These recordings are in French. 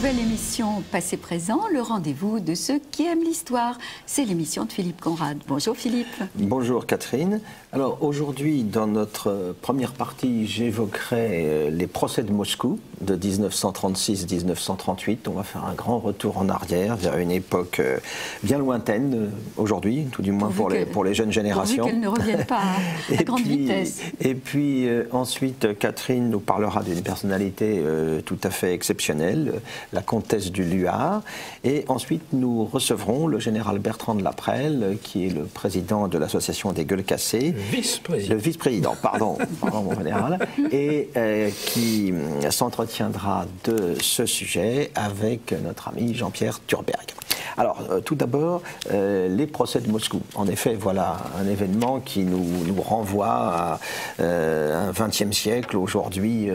nouvelle émission Passé-Présent, le rendez-vous de ceux qui aiment l'histoire. C'est l'émission de Philippe Conrad. Bonjour Philippe. Bonjour Catherine. Alors aujourd'hui, dans notre première partie, j'évoquerai les procès de Moscou de 1936-1938. On va faire un grand retour en arrière vers une époque bien lointaine aujourd'hui, tout du moins pour les jeunes générations. Pourvu qu'elles ne reviennent pas à grande vitesse. Et puis ensuite, Catherine nous parlera d'une personnalité tout à fait exceptionnelle, la comtesse du Luard. Et ensuite, nous recevrons le général Bertrand de Laprelle, qui est le président de l'association des Gueules Cassées. Vice-président. Le vice-président, pardon mon général, et qui s'entretiendra de ce sujet avec notre ami Jean-Pierre Thurberg. Alors, tout d'abord, les procès de Moscou. En effet, voilà un événement qui nous renvoie à un XXe siècle, aujourd'hui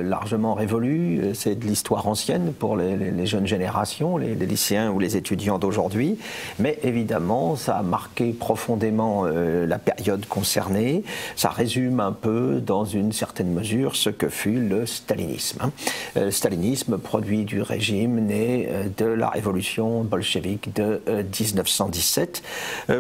largement révolu. C'est de l'histoire ancienne pour les jeunes générations, les lycéens ou les étudiants d'aujourd'hui. Mais évidemment, ça a marqué profondément la période concernée. Ça résume un peu, dans une certaine mesure, ce que fut le stalinisme. Le stalinisme, produit du régime né de la révolution bolchevique de 1917.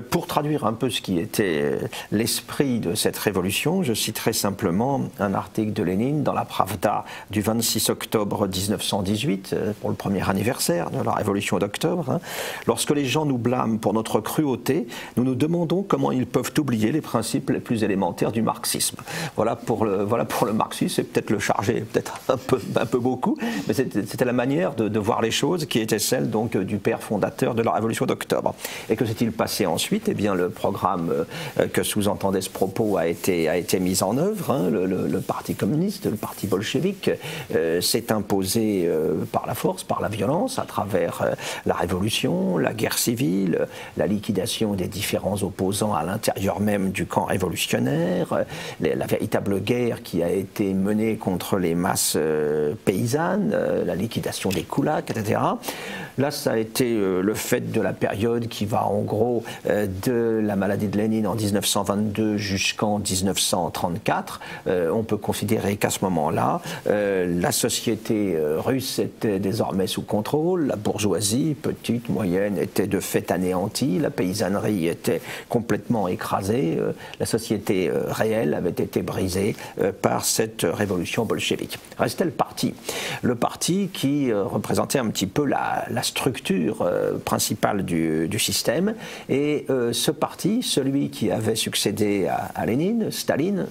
Pour traduire un peu ce qui était l'esprit de cette révolution, je citerai simplement un article de Lénine dans la Pravda du 26 octobre 1918, pour le premier anniversaire de la révolution d'octobre. Lorsque les gens nous blâment pour notre cruauté, nous nous demandons comment ils peuvent oublier les principes les plus élémentaires du marxisme. Voilà pour le marxisme, c'est peut-être le charger, peut-être un peu beaucoup, mais c'était la manière de voir les choses qui était celle donc du père fondateur de la révolution d'octobre. Et que s'est-il passé ensuite? Eh bien, le programme que sous-entendait ce propos a été mis en œuvre. Le parti communiste, le parti bolchevique s'est imposé par la force, par la violence, à travers la révolution, la guerre civile, la liquidation des différents opposants à l'intérieur même du camp révolutionnaire, la véritable guerre qui a été menée contre les masses paysannes, la liquidation des koulaks, etc. Là, ça a été le fait de la période qui va en gros de la maladie de Lénine en 1922 jusqu'en 1934. On peut considérer qu'à ce moment-là, la société russe était désormais sous contrôle, la bourgeoisie, petite, moyenne, était de fait anéantie, la paysannerie était complètement écrasée, la société réelle avait été brisée par cette révolution bolchevique. Restait le parti qui représentait un petit peu la structure principale du système, et ce parti, celui qui avait succédé à Lénine, Staline,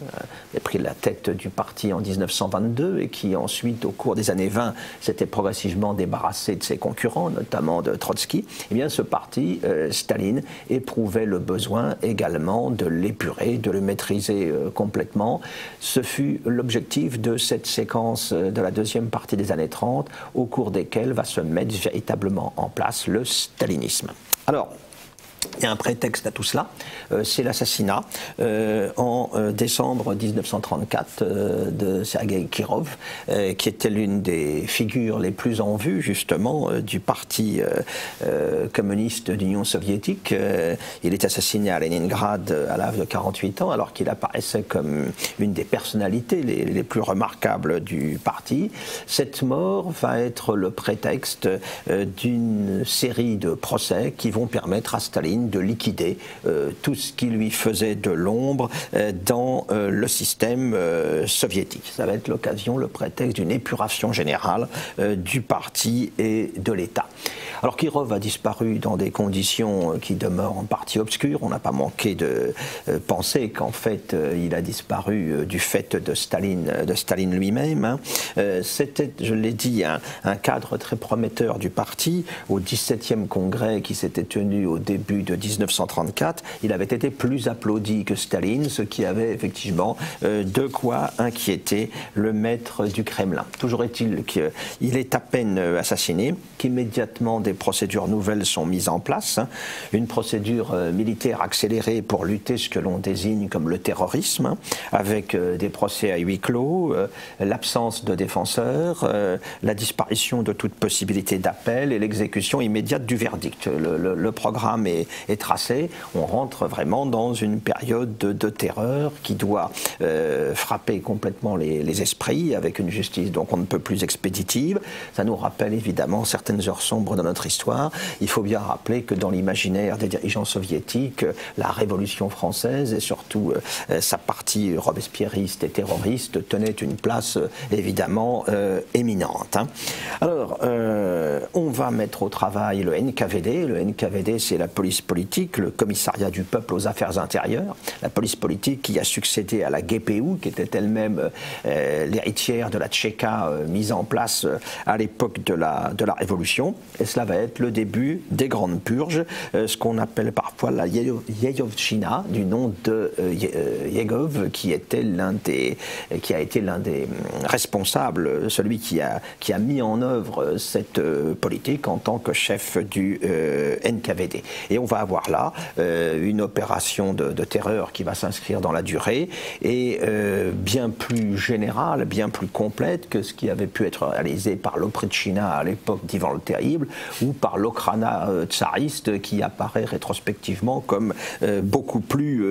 a pris la tête du parti en 1922 et qui ensuite, au cours des années 20, s'était progressivement débarrassé de ses concurrents, notamment de Trotsky. Eh bien, ce parti, Staline, éprouvait le besoin également de l'épurer, de le maîtriser complètement. Ce fut l'objectif de cette séquence de la deuxième partie des années 30, au cours desquelles va se mettre véritablement en place le stalinisme. Alors, il y a un prétexte à tout cela, c'est l'assassinat en décembre 1934 de Sergueï Kirov, qui était l'une des figures les plus en vue justement du parti communiste d'Union soviétique. Il est assassiné à Leningrad à l'âge de 48 ans, alors qu'il apparaissait comme une des personnalités les plus remarquables du parti. Cette mort va être le prétexte d'une série de procès qui vont permettre à Staline de liquider tout ce qui lui faisait de l'ombre dans le système soviétique. Ça va être l'occasion, le prétexte d'une épuration générale du parti et de l'État. Alors Kirov a disparu dans des conditions qui demeurent en partie obscures. On n'a pas manqué de penser qu'en fait il a disparu du fait de Staline lui-même. C'était, je l'ai dit, un cadre très prometteur du parti. Au 17e congrès qui s'était tenu au début de 1934, il avait été plus applaudi que Staline, ce qui avait effectivement de quoi inquiéter le maître du Kremlin. Toujours est-il qu'il est à peine assassiné, qu'immédiatement des procédures nouvelles sont mises en place. Une procédure militaire accélérée pour lutter ce que l'on désigne comme le terrorisme, avec des procès à huis clos, l'absence de défenseurs, la disparition de toute possibilité d'appel et l'exécution immédiate du verdict. Le programme est est tracée. On rentre vraiment dans une période de terreur qui doit frapper complètement les esprits avec une justice donc on ne peut plus expéditive. Ça nous rappelle évidemment certaines heures sombres de notre histoire. Il faut bien rappeler que dans l'imaginaire des dirigeants soviétiques, la Révolution française et surtout sa partie robespierriste et terroriste tenait une place évidemment éminente. Hein. Alors, on va mettre au travail le NKVD. Le NKVD, c'est la police politique, le commissariat du peuple aux affaires intérieures. La police politique qui a succédé à la GPU, qui était elle-même l'héritière de la Tchéka mise en place à l'époque de la Révolution. Et cela va être le début des grandes purges, ce qu'on appelle parfois la Yeyovchina, du nom de Yegov, qui a été l'un des responsables, celui qui a mis en œuvre cette politique en tant que chef du NKVD. Et on va avoir là une opération de terreur qui va s'inscrire dans la durée et bien plus générale, bien plus complète que ce qui avait pu être réalisé par l'Oprichnina à l'époque d'Ivan le Terrible ou par l'Okhrana tsariste qui apparaît rétrospectivement comme beaucoup plus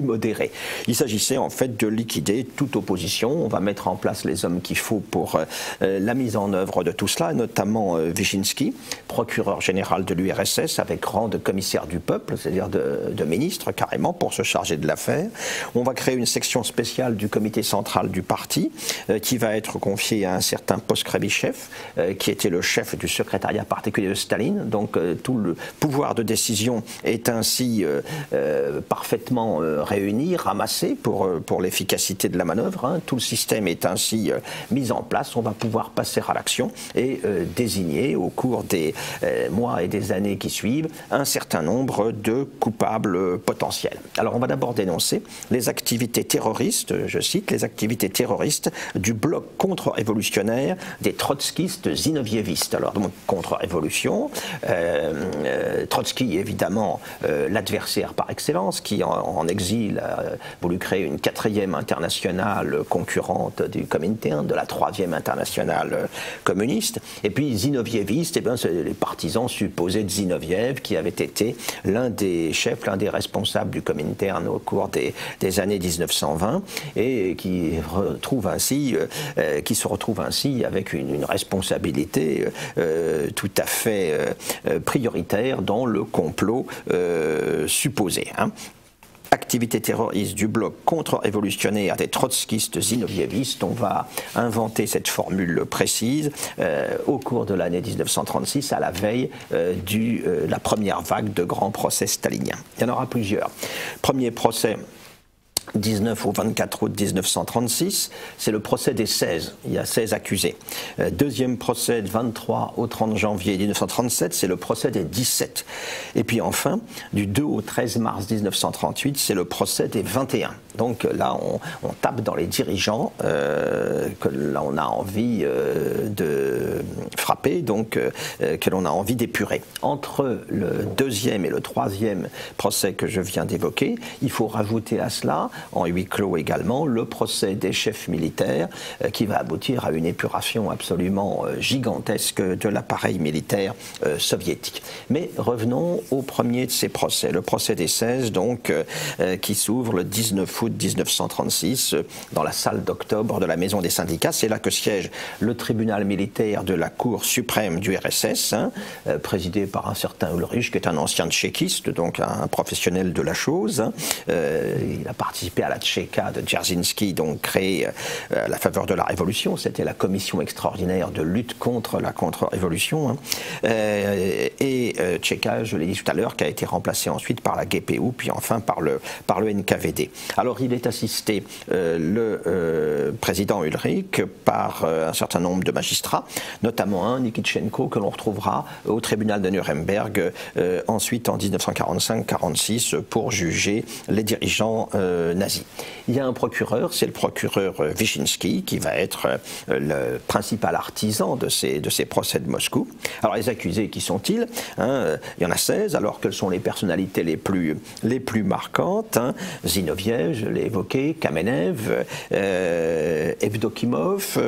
modéré. Il s'agissait en fait de liquider toute opposition. On va mettre en place les hommes qu'il faut pour la mise en œuvre de tout cela, notamment Wyszynski, procureur général de l'URSS avec rang de commissaire du peuple, c'est-à-dire de ministre carrément pour se charger de l'affaire. On va créer une section spéciale du comité central du parti qui va être confiée à un certain Poskrebichev qui était le chef du secrétariat particulier de Staline. Donc tout le pouvoir de décision est ainsi parfaitement réuni, ramassé pour l'efficacité de la manœuvre. Hein. Tout le système est ainsi mis en place. On va pouvoir passer à l'action et désigner au cours des mois et des années qui suivent un certain nombre de coupables potentiels. Alors on va d'abord dénoncer les activités terroristes, je cite, les activités terroristes du bloc contre-révolutionnaire des trotskistes zinovievistes. Alors donc contre-révolution, Trotsky évidemment l'adversaire par excellence qui en exil a voulu créer une 4e internationale concurrente du Comintern, de la 3e internationale communiste, et puis zinovieviste, c'est les partisans supposés de Zinoviev qui avait été l'un des chefs, l'un des responsables du Comintern au cours des années 1920 et qui se retrouve ainsi avec une responsabilité tout à fait prioritaire dans le complot supposé. Hein. Activité terroriste du bloc contre-révolutionnaire des trotskistes zinovievistes. On va inventer cette formule précise au cours de l'année 1936, à la veille de la première vague de grands procès staliniens. Il y en aura plusieurs. Premier procès 19 au 24 août 1936, c'est le procès des 16, il y a 16 accusés. Deuxième procès du 23 au 30 janvier 1937, c'est le procès des 17. Et puis enfin, du 2 au 13 mars 1938, c'est le procès des 21. Donc là, on tape dans les dirigeants que là on a envie de frapper, donc que l'on a envie d'épurer. Entre le deuxième et le troisième procès que je viens d'évoquer, il faut rajouter à cela, en huis clos également, le procès des chefs militaires qui va aboutir à une épuration absolument gigantesque de l'appareil militaire soviétique. Mais revenons au premier de ces procès, le procès des 16, donc, qui s'ouvre le 19 août 1936 dans la salle d'octobre de la Maison des syndicats. C'est là que siège le tribunal militaire de la Cour suprême du RSS, hein, présidé par un certain Ulrich, qui est un ancien tchéquiste, donc un professionnel de la chose. Hein. Il a participé à la Tchéka de Dzerzhinsky, donc créée à la faveur de la Révolution. C'était la commission extraordinaire de lutte contre la contre-révolution. Hein. Tchéka, je l'ai dit tout à l'heure, qui a été remplacé ensuite par la GPU, puis enfin par le NKVD. Alors il est assisté, le président Ulrich, par un certain nombre de magistrats, notamment un, Nikitchenko, que l'on retrouvera au tribunal de Nuremberg, ensuite en 1945-46, pour juger les dirigeants nazis. Il y a un procureur, c'est le procureur Wyszynski, qui va être le principal artisan de ces procès de Moscou. Alors les accusés, qui sont-ils? Hein, il y en a 16, alors quelles sont les personnalités les plus marquantes? Hein? Zinoviev, je l'ai évoqué, Kamenev, Evdokimov,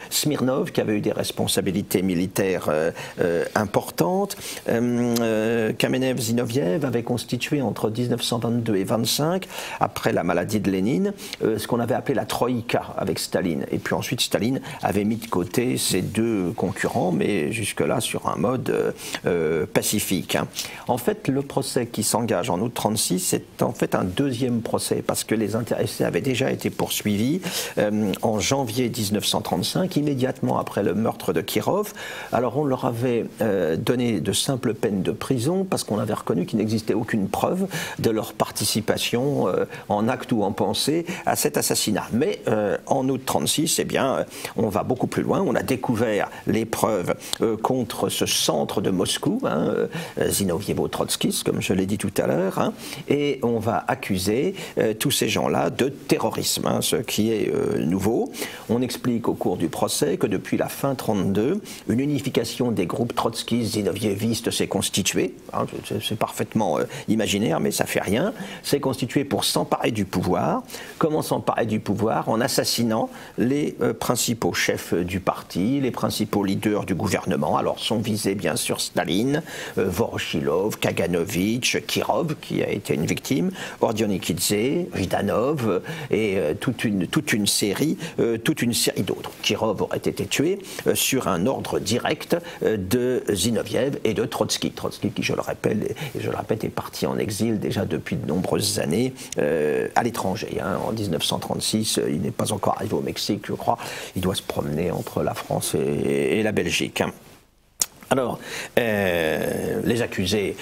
Smirnov, qui avait eu des responsabilités militaire importante. Kamenev Zinoviev avait constitué entre 1922 et 1925, après la maladie de Lénine, ce qu'on avait appelé la Troïka avec Staline. Et puis ensuite, Staline avait mis de côté ses deux concurrents, mais jusque-là sur un mode pacifique. En fait, le procès qui s'engage en août 1936, c'est en fait un deuxième procès, parce que les intéressés avaient déjà été poursuivis en janvier 1935, immédiatement après le meurtre de Kirov. Alors on leur avait donné de simples peines de prison, parce qu'on avait reconnu qu'il n'existait aucune preuve de leur participation en acte ou en pensée à cet assassinat. Mais en août 1936, eh bien, on va beaucoup plus loin. On a découvert les preuves contre ce centre de Moscou, Zinovievo-Trotskiste, comme je l'ai dit tout à l'heure, et on va accuser tous ces gens-là de terrorisme, ce qui est nouveau. On explique au cours du procès que depuis la fin 1932, une unification des groupes trotskistes, zinovievistes s'est constituée. C'est parfaitement imaginaire, mais ça fait rien. C'est constitué pour s'emparer du pouvoir. Comment s'emparer du pouvoir? En assassinant les principaux chefs du parti, les principaux leaders du gouvernement. Alors sont visés bien sûr Staline, Voroshilov, Kaganovitch, Kirov, qui a été une victime, Ordionikidze, Zhdanov, et toute une série d'autres. Kirov aurait été tué sur un ordre direct de Zinoviev et de Trotsky. Trotsky qui, je le répète, est parti en exil déjà depuis de nombreuses années à l'étranger. En 1936, il n'est pas encore arrivé au Mexique, je crois. Il doit se promener entre la France et la Belgique. Alors, les accusés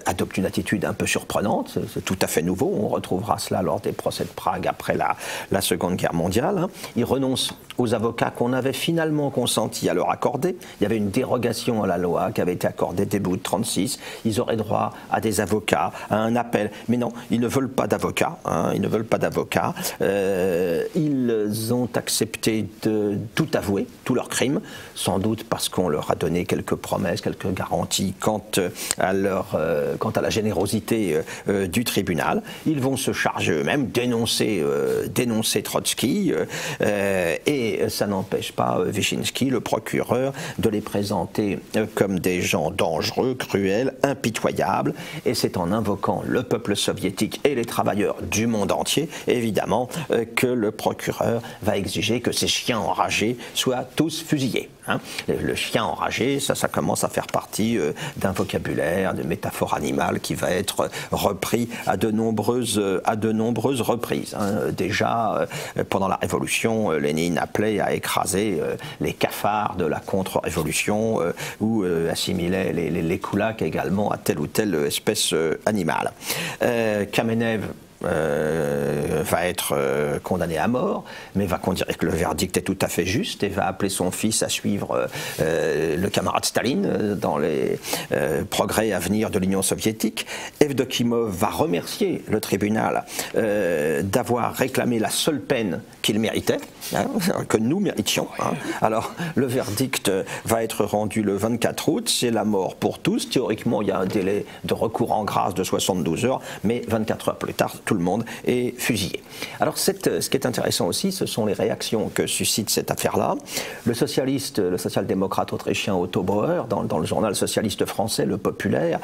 adoptent une attitude un peu surprenante, c'est tout à fait nouveau, on retrouvera cela lors des procès de Prague après la Seconde Guerre mondiale. Ils renoncent aux avocats qu'on avait finalement consenti à leur accorder. Il y avait une dérogation à la loi qui avait été accordée début 1936. Ils auraient droit à des avocats, à un appel. Mais non, ils ne veulent pas d'avocats. Ils ne veulent pas d'avocats. Ils ont accepté de tout avouer, tous leurs crimes, sans doute parce qu'on leur a donné quelques promesses, quelques garanties quant à la générosité du tribunal. Ils vont se charger eux-mêmes, dénoncer Trotsky, et ça n'empêche pas Wyszynski, le procureur, de les présenter comme des gens dangereux, cruels, impitoyables, et c'est en invoquant le peuple soviétique et les travailleurs du monde entier, évidemment, que le procureur va exiger que ces chiens enragés soient tous fusillés. Le chien enragé, ça commence à faire partie d'un vocabulaire, de métaphore animale qui va être repris à de nombreuses reprises. Déjà, pendant la Révolution, Lénine appelait à écraser les cafards de la contre-révolution ou assimilait les koulaks également à telle ou telle espèce animale. Kamenev va être condamné à mort, mais va considérer que le verdict est tout à fait juste et va appeler son fils à suivre le camarade Staline dans les progrès à venir de l'Union soviétique. Evdokimov va remercier le tribunal d'avoir réclamé la seule peine qu'il méritait, que nous méritions. Alors, le verdict va être rendu le 24 août, c'est la mort pour tous. Théoriquement, il y a un délai de recours en grâce de 72 heures, mais 24 heures plus tard, tout le monde est fusillé. Alors ce qui est intéressant aussi, ce sont les réactions que suscite cette affaire-là. Le social-démocrate autrichien Otto Bauer, dans le journal socialiste français, Le Populaire,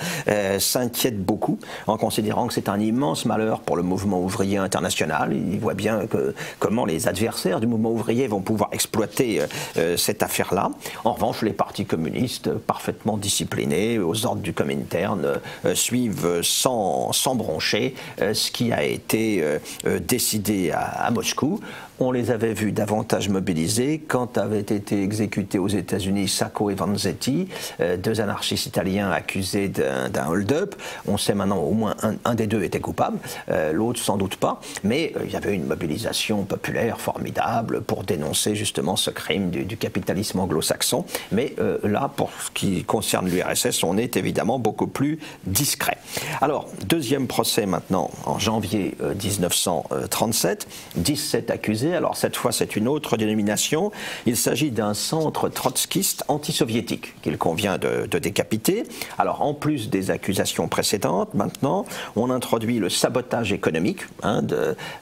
s'inquiète beaucoup en considérant que c'est un immense malheur pour le mouvement ouvrier international. Il voit bien comment les adversaires du mouvement ouvrier vont pouvoir exploiter cette affaire-là. En revanche, les partis communistes, parfaitement disciplinés, aux ordres du Comintern, suivent sans broncher ce qui a été décidé à Moscou. On les avait vus davantage mobilisés quand avaient été exécutés aux États-Unis Sacco et Vanzetti, deux anarchistes italiens accusés d'un hold-up. On sait maintenant au moins un des deux était coupable, l'autre sans doute pas, mais il y avait une mobilisation populaire formidable pour dénoncer justement ce crime du capitalisme anglo-saxon. Mais là, pour ce qui concerne l'URSS, on est évidemment beaucoup plus discret. Alors, deuxième procès maintenant, en janvier janvier 1937, 17 accusés. Alors cette fois, c'est une autre dénomination. Il s'agit d'un centre trotskiste anti-soviétique qu'il convient de décapiter. Alors en plus des accusations précédentes, maintenant, on introduit le sabotage économique.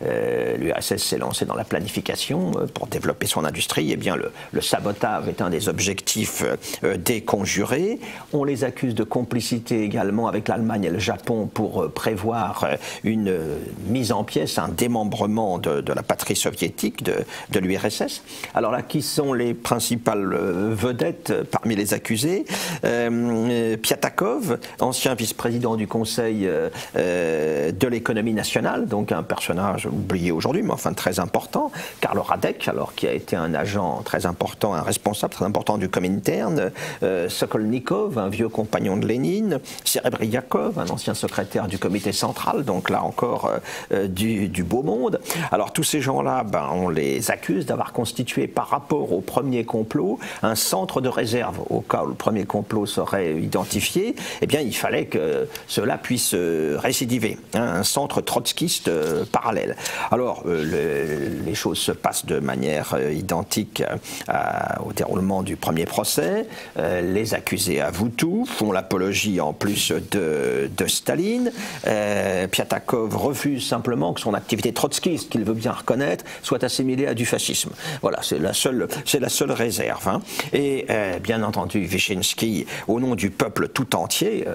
L'URSS s'est lancé dans la planification pour développer son industrie. Eh bien, le sabotage est un des objectifs des conjurés. On les accuse de complicité également avec l'Allemagne et le Japon pour prévoir une mise en pièces, un démembrement de la patrie soviétique, de l'URSS. Alors là, qui sont les principales vedettes parmi les accusés? Piatakov, ancien vice-président du Conseil de l'économie nationale, donc un personnage oublié aujourd'hui, mais enfin très important. Karl Radek, alors qui a été un agent très important, un responsable très important du Comintern. Sokolnikov, un vieux compagnon de Lénine. Serebriakov, un ancien secrétaire du comité central, donc là encore du beau monde. Alors tous ces gens-là, on les accuse d'avoir constitué par rapport au premier complot un centre de réserve au cas où le premier complot serait identifié. Eh bien, il fallait que cela puisse récidiver, un centre trotskiste parallèle. Alors, les choses se passent de manière identique au déroulement du premier procès. Les accusés avouent tout, font l'apologie en plus de Staline. Piatakov refuse simplement que son activité trotskiste, qu'il veut bien reconnaître, soit assimilée à du fascisme. Voilà, c'est la seule réserve. Hein. Et bien entendu, Wyszynski, au nom du peuple tout entier,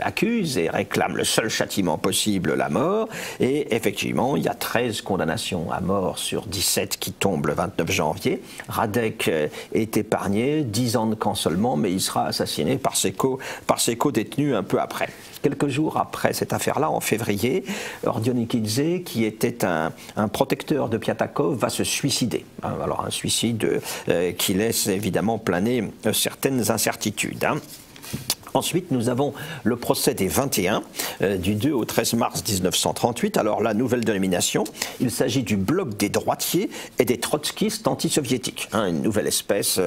accuse et réclame le seul châtiment possible, la mort. Et effectivement, il y a 13 condamnations à mort sur 17 qui tombent le 29 janvier. Radek est épargné, 10 ans de camp seulement, mais il sera assassiné par ses co-détenus un peu après. Quelques jours après cette affaire-là, en février, Ordzhonikidze, qui était un protecteur de Piatakov, va se suicider. Alors un suicide qui laisse évidemment planer certaines incertitudes. Hein. Ensuite, nous avons le procès des 21, du 2 au 13 mars 1938. Alors, la nouvelle dénomination, il s'agit du bloc des droitiers et des trotskistes anti-soviétiques. Hein, une nouvelle espèce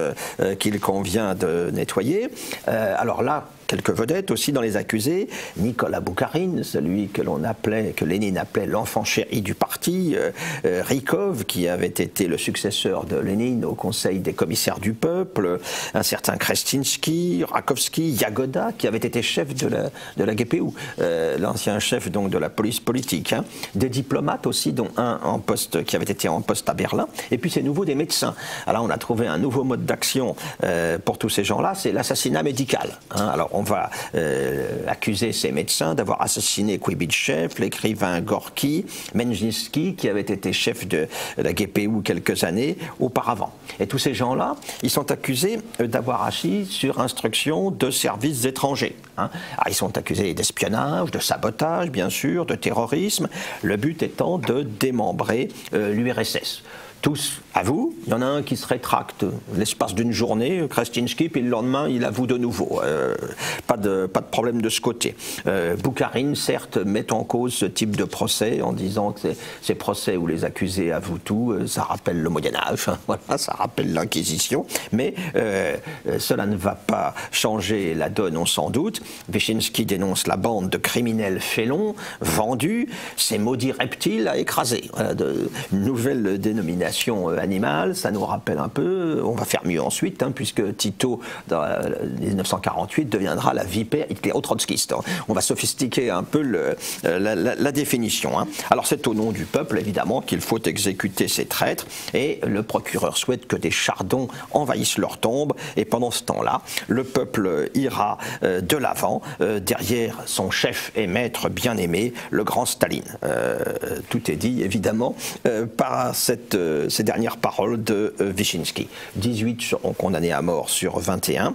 qu'il convient de nettoyer. Alors là, quelques vedettes aussi dans les accusés. Nicolas Boukharine, celui que Lénine appelait l'enfant chéri du parti. Rykov, qui avait été le successeur de Lénine au Conseil des commissaires du peuple. Un certain Krestinsky, Rakovsky, Yagoda, qui avait été chef de la GPU, l'ancien chef donc de la police politique. Hein. Des diplomates aussi, dont un qui avait été en poste à Berlin. Et puis c'est nouveau des médecins. Alors on a trouvé un nouveau mode d'action pour tous ces gens-là, c'est l'assassinat médical. Hein. Alors on va accuser ces médecins d'avoir assassiné Kuybyshev, l'écrivain Gorky, Menjinski, qui avait été chef de la GPU quelques années auparavant. Et tous ces gens-là, ils sont accusés d'avoir agi sur instruction de services étrangers. Hein. Alors, ils sont accusés d'espionnage, de sabotage, bien sûr, de terrorisme, le but étant de démembrer l'URSS. Tous avouent, il y en a un qui se rétracte l'espace d'une journée, Krestinsky, puis le lendemain il avoue de nouveau. Pas de problème de ce côté. Boukharine, certes, met en cause ce type de procès en disant que ces procès où les accusés avouent tout, ça rappelle le Moyen-Âge, hein, voilà, ça rappelle l'Inquisition, mais cela ne va pas changer la donne, on s'en doute. Wyszynski dénonce la bande de criminels félons, vendus, ces maudits reptiles à écraser. Voilà, une nouvelle dénomination animale, ça nous rappelle un peu, on va faire mieux ensuite, hein, puisque Tito, dans 1948, deviendra la vipère hitléro-trotskiste. Hein. On va sophistiquer un peu la définition. Hein. Alors c'est au nom du peuple, évidemment, qu'il faut exécuter ces traîtres, et le procureur souhaite que des chardons envahissent leur tombe, et pendant ce temps-là, le peuple ira de l'avant, derrière son chef et maître bien-aimé, le grand Staline. Tout est dit, évidemment, par ces dernières paroles de Wyszynski. 18 seront condamnés à mort sur 21.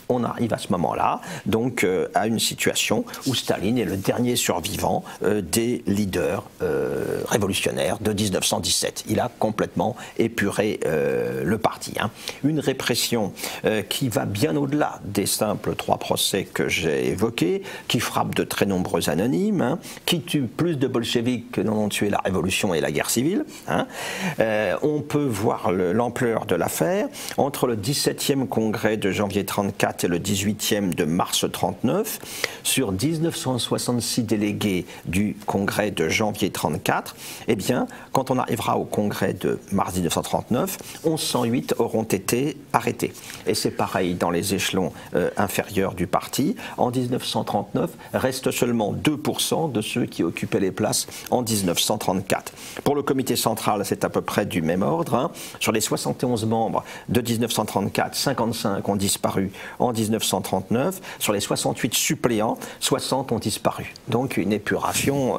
On arrive à ce moment-là, donc, à une situation où Staline est le dernier survivant des leaders révolutionnaires de 1917. Il a complètement épuré le parti. Hein. Une répression qui va bien au-delà des simples 3 procès que j'ai évoqués, qui frappe de très nombreux anonymes, hein, qui tue plus de bolcheviks que n'en ont tué la Révolution et la guerre civile. Hein. On peut voir l'ampleur de l'affaire entre le 17e congrès de janvier 1934 34 et le 18e de mars 39, sur 1966 délégués du congrès de janvier 34, eh bien, quand on arrivera au congrès de mars 1939, 1108 auront été arrêtés. Et c'est pareil dans les échelons inférieurs du parti. En 1939, reste seulement 2% de ceux qui occupaient les places en 1934. Pour le comité central, c'est à peu près du même ordre. Hein. Sur les 71 membres de 1934, 55 ont disparu en 1939. Sur les 68 suppléants, 60 ont disparu. Donc une épuration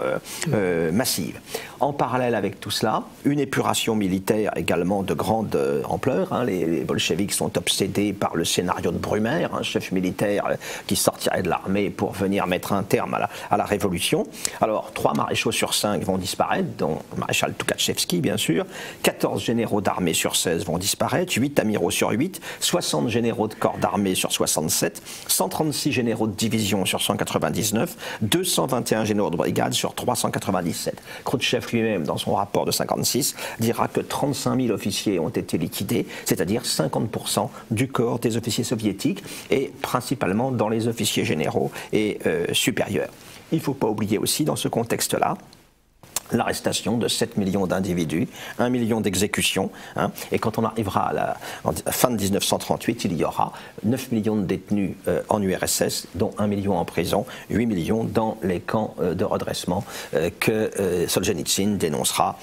massive. En parallèle avec tout cela, une épuration militaire également de grande ampleur. Hein. Les bolcheviks sont obsédés par le scénario de Brumaire, un chef militaire qui sortirait de l'armée pour venir mettre un terme à la révolution. Alors, 3 maréchaux sur 5 vont disparaître, dont le maréchal Tukhachevski, bien sûr. 14 généraux d'armée sur 16 vont disparaître, 8 amiraux sur 8, 60 généraux de corps d'armée sur 67, 136 généraux de division sur 199, 221 généraux de brigade sur 397. Khrouchtchev lui-même, dans son rapport de 56, dira que 35 000 officiers ont été liquidés, c'est-à-dire 50% du corps des officiers soviétiques, et principalement dans les officiers généraux et supérieurs. Il ne faut pas oublier aussi, dans ce contexte-là, l'arrestation de 7 millions d'individus, 1 million d'exécutions. Hein, et quand on arrivera à la fin de 1938, il y aura 9 millions de détenus en URSS, dont 1 million en prison, 8 millions dans les camps de redressement que Solzhenitsyn dénoncera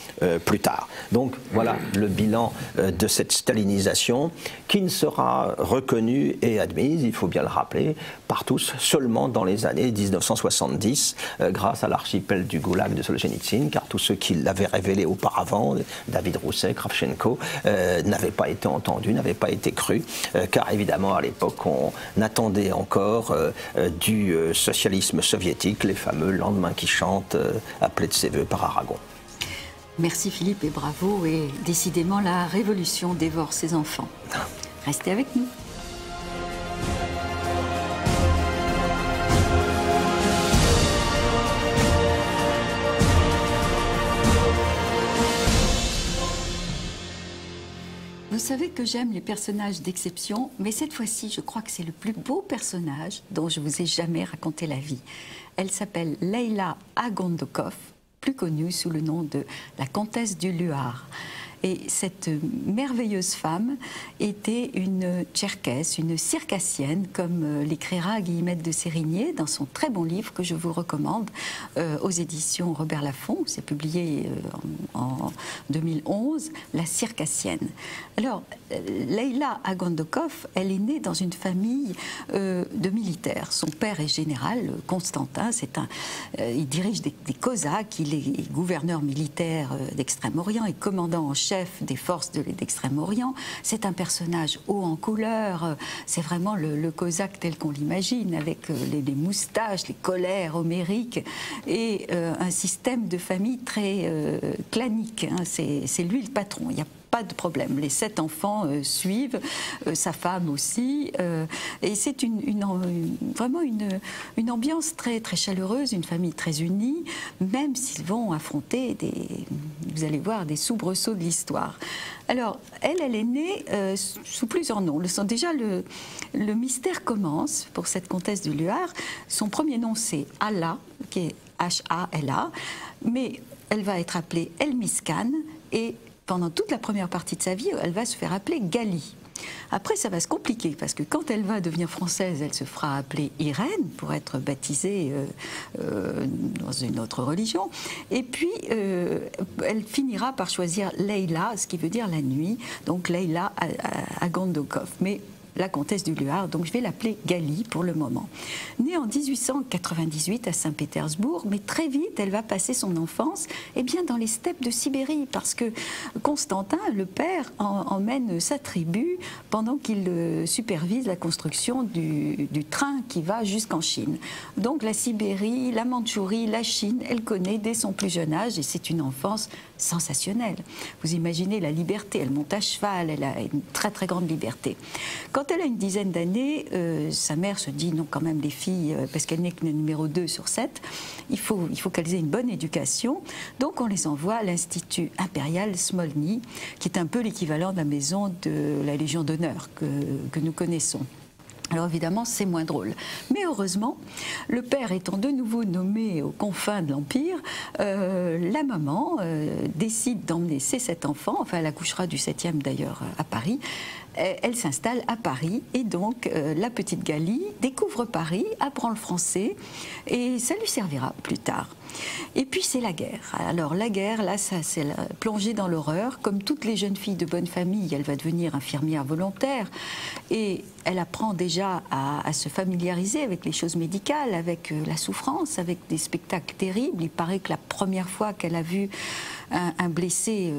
plus tard. Donc voilà le bilan de cette stalinisation qui ne sera reconnue et admise, il faut bien le rappeler, par tous seulement dans les années 1970, grâce à l'archipel du Goulag de Solzhenitsyn, car tous ceux qui l'avaient révélé auparavant, David Rousset, Kravchenko, n'avaient pas été entendus, n'avaient pas été crus, car évidemment à l'époque on attendait encore du socialisme soviétique les fameux lendemains qui chantent appelés de ses voeux par Aragon. Merci Philippe et bravo, et décidément la révolution dévore ses enfants. Restez avec nous. Vous savez que j'aime les personnages d'exception, mais cette fois-ci, je crois que c'est le plus beau personnage dont je vous ai jamais raconté la vie. Elle s'appelle Leïla Agondokov, plus connue sous le nom de la comtesse du Luar. Et cette merveilleuse femme était une tcherkesse, une circassienne, comme l'écrira Guillemette de Sérigné dans son très bon livre que je vous recommande aux éditions Robert Laffont. C'est publié en 2011, La circassienne. Alors, Leïla Agondokov, elle est née dans une famille de militaires. Son père est général, Constantin. Il dirige des Cosaques, il est gouverneur militaire d'Extrême-Orient et commandant en chef des forces d'Extrême-Orient. C'est un personnage haut en couleur, c'est vraiment le cosaque tel qu'on l'imagine, avec les moustaches, les colères homériques et un système de famille très clanique. Hein. C'est lui le patron, il y a pas de problème. Les 7 enfants suivent, sa femme aussi, et c'est vraiment une ambiance très, très chaleureuse, une famille très unie, même s'ils vont affronter vous allez voir, des soubresauts de l'histoire. Alors, elle est née sous plusieurs noms. Déjà, le mystère commence pour cette comtesse du Luar. Son premier nom, c'est Alla, qui est H-A-L-A, mais elle va être appelée Elmiskan, et pendant toute la première partie de sa vie, elle va se faire appeler Gali. Après, ça va se compliquer, parce que quand elle va devenir française, elle se fera appeler Irène, pour être baptisée dans une autre religion. Et puis, elle finira par choisir Leïla, ce qui veut dire la nuit, donc Leïla Agondokov. Mais la comtesse du Luar, donc je vais l'appeler Gali pour le moment. Née en 1898 à Saint-Pétersbourg, mais très vite elle va passer son enfance dans les steppes de Sibérie, parce que Constantin, le père, emmène sa tribu pendant qu'il supervise la construction du train qui va jusqu'en Chine. Donc la Sibérie, la Mandchourie, la Chine, elle connaît dès son plus jeune âge, et c'est une enfance sensationnelle. Vous imaginez la liberté, elle monte à cheval, elle a une très très grande liberté. Quand elle a une dizaine d'années, sa mère se dit non, quand même les filles, parce qu'elle n'est que le numéro 2 sur 7, il faut qu'elles aient une bonne éducation. Donc on les envoie à l'Institut impérial Smolny, qui est un peu l'équivalent de la maison de la Légion d'honneur que nous connaissons. Alors évidemment, c'est moins drôle. Mais heureusement, le père étant de nouveau nommé aux confins de l'Empire, la maman décide d'emmener ses 7 enfants, enfin elle accouchera du 7e d'ailleurs à Paris. Elle s'installe à Paris et donc la petite Galie découvre Paris, apprend le français et ça lui servira plus tard. Et puis c'est la guerre. Alors la guerre, là, ça c'est plongée dans l'horreur. Comme toutes les jeunes filles de bonne famille, elle va devenir infirmière volontaire et elle apprend déjà à se familiariser avec les choses médicales, avec la souffrance, avec des spectacles terribles. Il paraît que la première fois qu'elle a vu un blessé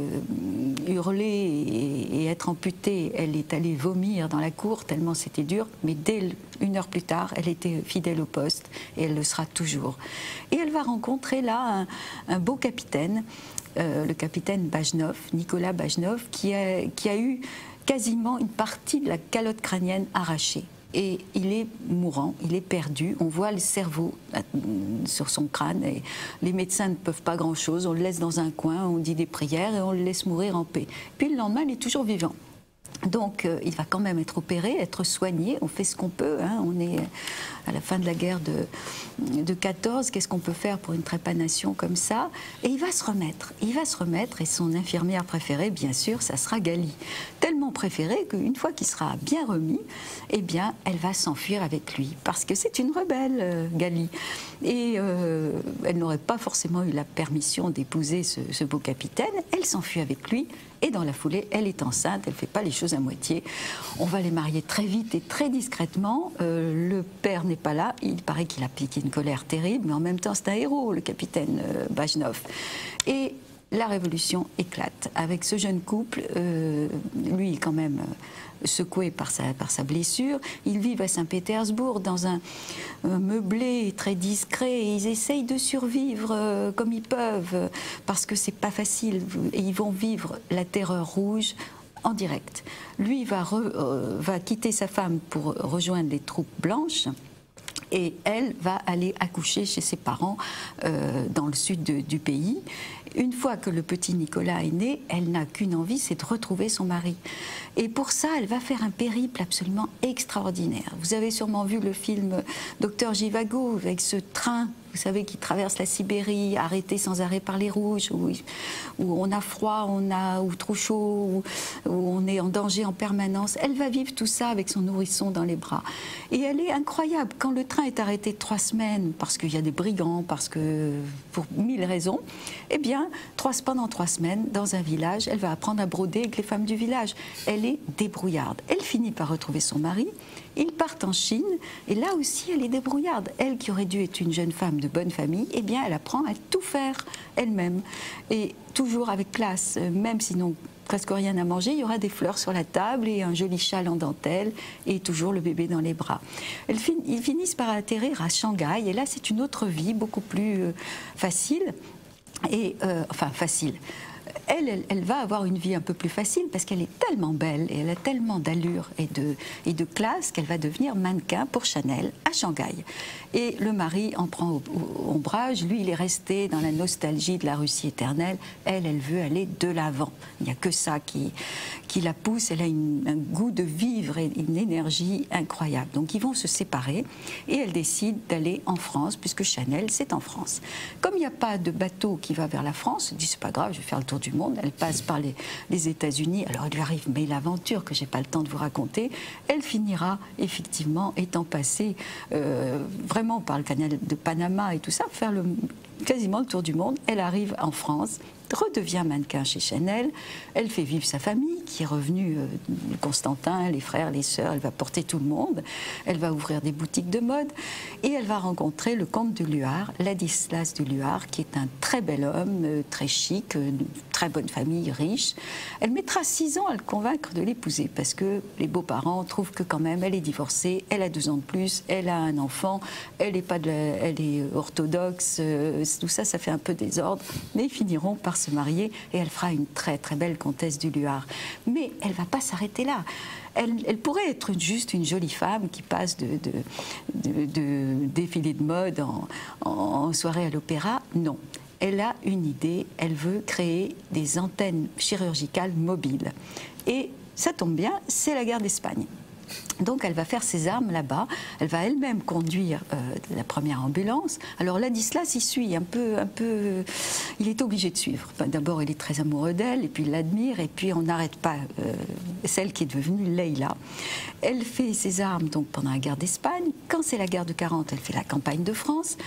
hurler et être amputé, elle est allée vomir dans la cour tellement c'était dur, mais dès 1 heure plus tard, elle était fidèle au poste et elle le sera toujours. Et elle va rencontrer là un beau capitaine, le capitaine Bajnov, Nicolas Bajnov, qui a eu quasiment une partie de la calotte crânienne arrachée. Et il est mourant, il est perdu. On voit le cerveau sur son crâne. Et les médecins ne peuvent pas grand-chose. On le laisse dans un coin, on dit des prières et on le laisse mourir en paix. Puis le lendemain, il est toujours vivant. Donc il va quand même être opéré, être soigné. On fait ce qu'on peut. Hein. On est à la fin de la guerre de 14. Qu'est-ce qu'on peut faire pour une trépanation comme ça? Et il va se remettre. Il va se remettre. Et son infirmière préférée, bien sûr, ça sera Galie. Tellement préférée qu'une fois qu'il sera bien remis, eh bien, elle va s'enfuir avec lui. Parce que c'est une rebelle, Galie. Et elle n'aurait pas forcément eu la permission d'épouser ce beau capitaine. Elle s'enfuit avec lui. Et dans la foulée, elle est enceinte, elle ne fait pas les choses à moitié. On va les marier très vite et très discrètement. Le père n'est pas là. Il paraît qu'il a piqué une colère terrible, mais en même temps, c'est un héros, le capitaine Bajnov. Et la révolution éclate. Avec ce jeune couple, lui, quand même secoué par sa blessure. Ils vivent à Saint-Pétersbourg dans un meublé très discret et ils essayent de survivre comme ils peuvent parce que c'est pas facile et ils vont vivre la terreur rouge en direct. Lui va quitter sa femme pour rejoindre les troupes blanches. Et elle va aller accoucher chez ses parents dans le sud du pays. Une fois que le petit Nicolas est né, elle n'a qu'une envie, c'est de retrouver son mari. Et pour ça, elle va faire un périple absolument extraordinaire. Vous avez sûrement vu le film Docteur Zhivago avec ce train, vous savez, qui traverse la Sibérie, arrêté sans arrêt par les rouges, où on a froid, ou trop chaud, où on est en danger en permanence. Elle va vivre tout ça avec son nourrisson dans les bras. Et elle est incroyable. Quand le train est arrêté 3 semaines, parce qu'il y a des brigands, parce que pour 1000 raisons, eh bien, pendant 3 semaines, dans un village, elle va apprendre à broder avec les femmes du village. Elle est débrouillarde. Elle finit par retrouver son mari. Ils partent en Chine et là aussi elle est débrouillarde. Elle qui aurait dû être une jeune femme de bonne famille, eh bien elle apprend à tout faire elle-même et toujours avec classe, même s'ils n'ont presque rien à manger, il y aura des fleurs sur la table et un joli châle en dentelle et toujours le bébé dans les bras. Ils finissent par atterrir à Shanghai et là c'est une autre vie beaucoup plus facile et enfin facile. Elle va avoir une vie un peu plus facile parce qu'elle est tellement belle et elle a tellement d'allure et de classe qu'elle va devenir mannequin pour Chanel à Shanghai. Et le mari en prend au ombrage. Lui, il est resté dans la nostalgie de la Russie éternelle. Elle veut aller de l'avant. Il n'y a que ça qui la pousse. Elle a un goût de vivre et une énergie incroyable. Donc, ils vont se séparer et elle décide d'aller en France puisque Chanel, c'est en France. Comme il n'y a pas de bateau qui va vers la France, elle dit c'est pas grave, je vais faire le tour du monde. Elle passe par les États-Unis. Alors, il lui arrive mais l'aventure que j'ai pas le temps de vous raconter. Elle finira effectivement étant passée vraiment par le canal de Panama et tout ça, faire quasiment le tour du monde. Elle arrive en France, redevient mannequin chez Chanel. Elle fait vivre sa famille qui est revenue, Constantin, les frères, les sœurs. Elle va porter tout le monde. Elle va ouvrir des boutiques de mode et elle va rencontrer le comte de Luard, Ladislas de Luard, qui est un très bel homme, très chic, très bonne famille, riche. Elle mettra 6 ans à le convaincre de l'épouser parce que les beaux-parents trouvent que quand même elle est divorcée, elle a 2 ans de plus, elle a un enfant, elle est orthodoxe, tout ça, ça fait un peu désordre, mais ils finiront par se marier et elle fera une très très belle comtesse du Luard. Mais elle ne va pas s'arrêter là. Elle pourrait être juste une jolie femme qui passe de défilé de mode en soirée à l'opéra. Non. Elle a une idée, elle veut créer des antennes chirurgicales mobiles. Et ça tombe bien, c'est la guerre d'Espagne. Donc elle va faire ses armes là-bas, elle va elle-même conduire la première ambulance. Alors Ladislas y suit un peu, il est obligé de suivre. Enfin, d'abord il est très amoureux d'elle, et puis il l'admire, et puis on n'arrête pas celle qui est devenue Leïla. Elle fait ses armes donc pendant la guerre d'Espagne. Quand c'est la guerre de 40, elle fait la campagne de France,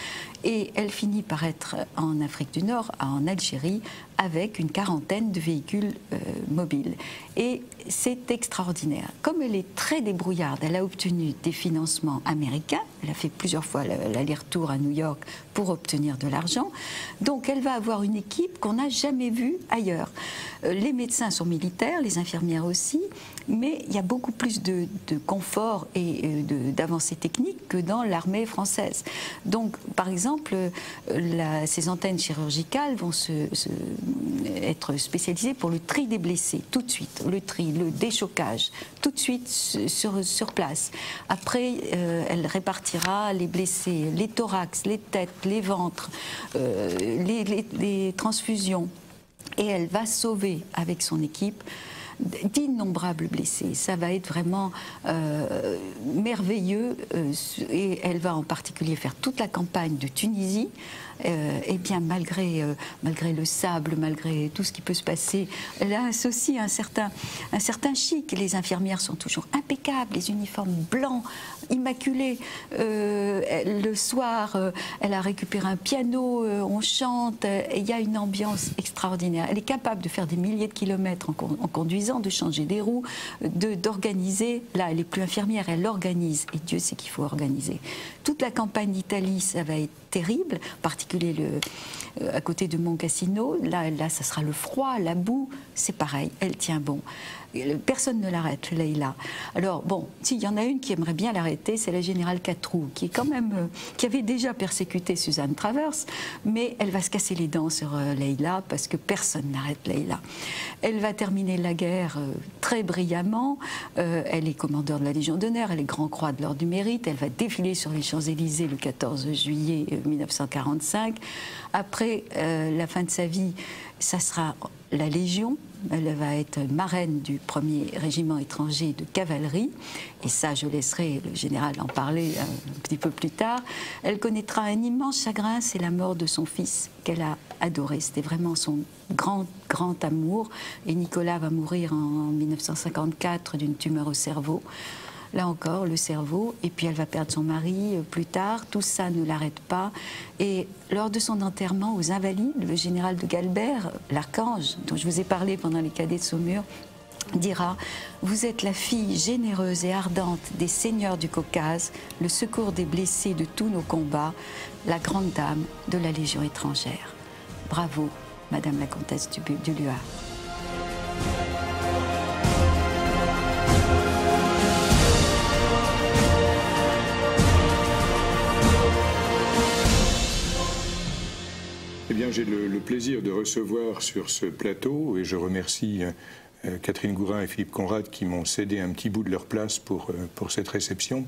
et elle finit par être en Afrique du Nord, en Algérie, avec une quarantaine de véhicules mobiles. Et c'est extraordinaire. Comme elle est très débrouillarde, elle a obtenu des financements américains, elle a fait plusieurs fois l'aller-retour à New York pour obtenir de l'argent, donc elle va avoir une équipe qu'on n'a jamais vue ailleurs. Les médecins sont militaires, les infirmières aussi, mais il y a beaucoup plus de confort et d'avancées techniques que dans l'armée française. Donc, par exemple, ces antennes chirurgicales vont être spécialisées pour le tri des blessés, tout de suite, le tri, le déchocage, tout de suite sur place. Après, elle répartira les blessés, les thorax, les têtes, les ventres, les transfusions. Et elle va sauver avec son équipe d'innombrables blessés. Ça va être vraiment merveilleux, et elle va en particulier faire toute la campagne de Tunisie. Et bien malgré le sable, malgré tout ce qui peut se passer, elle associe un certain chic. Les infirmières sont toujours impeccables, les uniformes blancs, immaculés. Le soir, elle a récupéré un piano, on chante, et il y a une ambiance extraordinaire. Elle est capable de faire des milliers de kilomètres en conduisant, de changer des roues, d'organiser. Là, elle n'est plus infirmière, elle organise, et Dieu sait qu'il faut organiser. Toute la campagne d'Italie, ça va être terrible, en particulier à côté de Mont Cassino. Là, ça sera le froid, la boue, c'est pareil, elle tient bon. Personne ne l'arrête, Leïla. Alors, bon, s'il y en a une qui aimerait bien l'arrêter, c'est la générale Catroux, qui est quand même, qui avait déjà persécuté Suzanne Travers, mais elle va se casser les dents sur Leïla, parce que personne n'arrête Leïla. Elle va terminer la guerre très brillamment. Elle est commandeur de la Légion d'honneur, elle est Grand Croix de l'Ordre du Mérite, elle va défiler sur les Champs-Élysées le 14 juillet 1945. Après la fin de sa vie, ça sera la Légion. Elle va être marraine du 1er régiment étranger de cavalerie, et ça, je laisserai le général en parler un petit peu plus tard. Elle connaîtra un immense chagrin, c'est la mort de son fils, qu'elle a adoré. C'était vraiment son grand amour, et Nicolas va mourir en 1954 d'une tumeur au cerveau. Là encore, le cerveau, et puis elle va perdre son mari plus tard. Tout ça ne l'arrête pas. Et lors de son enterrement aux Invalides, le général de Galbert, l'archange, dont je vous ai parlé pendant les cadets de Saumur, dira « Vous êtes la fille généreuse et ardente des seigneurs du Caucase, le secours des blessés de tous nos combats, la grande dame de la Légion étrangère. » Bravo, Madame la comtesse du Luard. Eh bien, j'ai le plaisir de recevoir sur ce plateau, et je remercie Catherine Gourin et Philippe Conrad qui m'ont cédé un petit bout de leur place pour cette réception,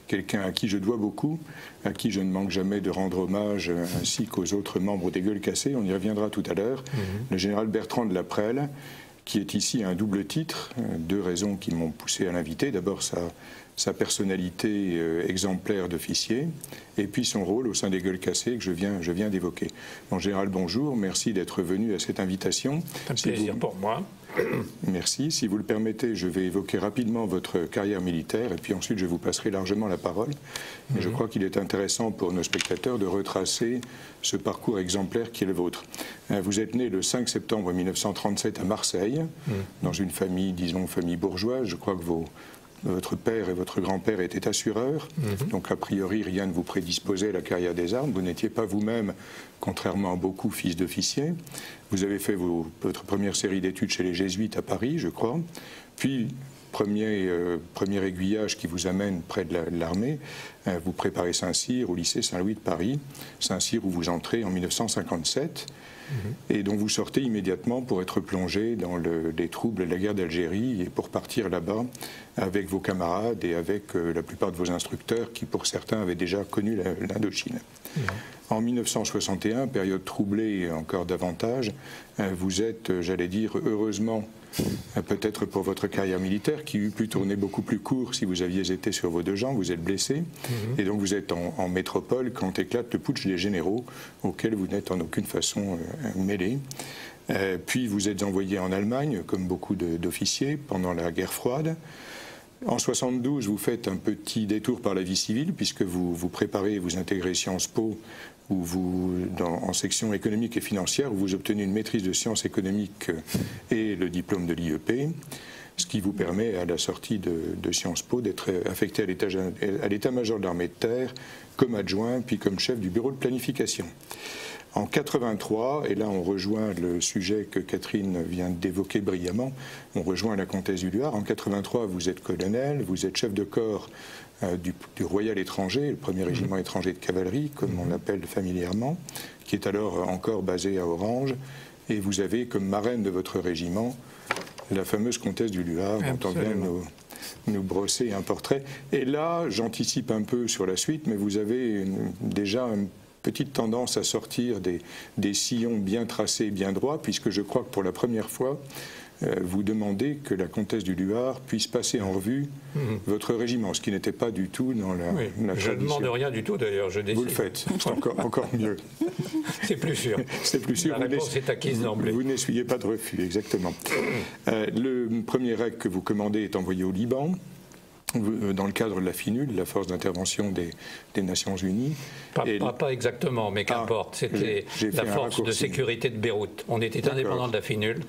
quelqu'un à qui je dois beaucoup, à qui je ne manque jamais de rendre hommage, ainsi qu'aux autres membres des Gueules Cassées. On y reviendra tout à l'heure. Le général Bertrand de Laprelle, qui est ici à un double titre, deux raisons qui m'ont poussé à l'inviter. D'abord, sa personnalité exemplaire d'officier, et puis son rôle au sein des Gueules Cassées que je viens d'évoquer. Mon général, bonjour, merci d'être venu à cette invitation. C'est un plaisir pour moi. Merci. Si vous le permettez, je vais évoquer rapidement votre carrière militaire, et puis ensuite je vous passerai largement la parole. Mais je crois qu'il est intéressant pour nos spectateurs de retracer ce parcours exemplaire qui est le vôtre. Vous êtes né le 5 septembre 1937 à Marseille, dans une famille, disons, famille bourgeoise. Je crois que votre père et votre grand-père étaient assureurs, donc a priori rien ne vous prédisposait à la carrière des armes. Vous n'étiez pas vous-même, contrairement à beaucoup, fils d'officier. Vous avez fait votre première série d'études chez les Jésuites à Paris, je crois. Puis, premier aiguillage qui vous amène près de l'armée, vous préparez Saint-Cyr au lycée Saint-Louis de Paris. Saint-Cyr où vous entrez en 1957. Et dont vous sortez immédiatement pour être plongé dans les troubles de la guerre d'Algérie, et pour partir là-bas avec vos camarades et avec la plupart de vos instructeurs qui, pour certains, avaient déjà connu l'Indochine. En 1961, période troublée encore davantage, vous êtes, j'allais dire, heureusement peut-être pour votre carrière militaire, qui eût pu tourner beaucoup plus court si vous aviez été sur vos deux jambes, vous êtes blessé, et donc vous êtes en métropole quand éclate le putsch des généraux, auquel vous n'êtes en aucune façon mêlé. Puis vous êtes envoyé en Allemagne, comme beaucoup d'officiers, pendant la guerre froide. En 1972, vous faites un petit détour par la vie civile, puisque vous préparez et vous intégrez Sciences Po, où en section économique et financière, où vous obtenez une maîtrise de sciences économiques et le diplôme de l'IEP, ce qui vous permet, à la sortie de Sciences Po, d'être affecté à l'état-major de l'armée de terre, comme adjoint, puis comme chef du bureau de planification. En 83, et là on rejoint le sujet que Catherine vient d'évoquer brillamment, on rejoint la comtesse du Luard. En 83, vous êtes colonel, vous êtes chef de corps du Royal étranger, le premier régiment étranger de cavalerie, comme on l'appelle familièrement, qui est alors encore basé à Orange, et vous avez comme marraine de votre régiment la fameuse comtesse du Luard, dont on vient nous brosser un portrait. Et là, j'anticipe un peu sur la suite, mais vous avez déjà une petite tendance à sortir des sillons bien tracés, bien droits, puisque je crois que pour la première fois, vous demandez que la comtesse du Luard puisse passer en revue votre régiment, ce qui n'était pas du tout dans la tradition. Je ne demande rien du tout d'ailleurs, je décide. Vous le faites, c'est encore mieux. C'est plus sûr. C'est plus sûr. La réponse est acquise d'emblée. Vous n'essuyez pas de refus, exactement. Le premier REC que vous commandez est envoyé au Liban, dans le cadre de la FINUL, la force d'intervention des Nations Unies. Pas exactement, mais qu'importe. C'était la force de sécurité de Beyrouth. On était indépendant de la FINUL.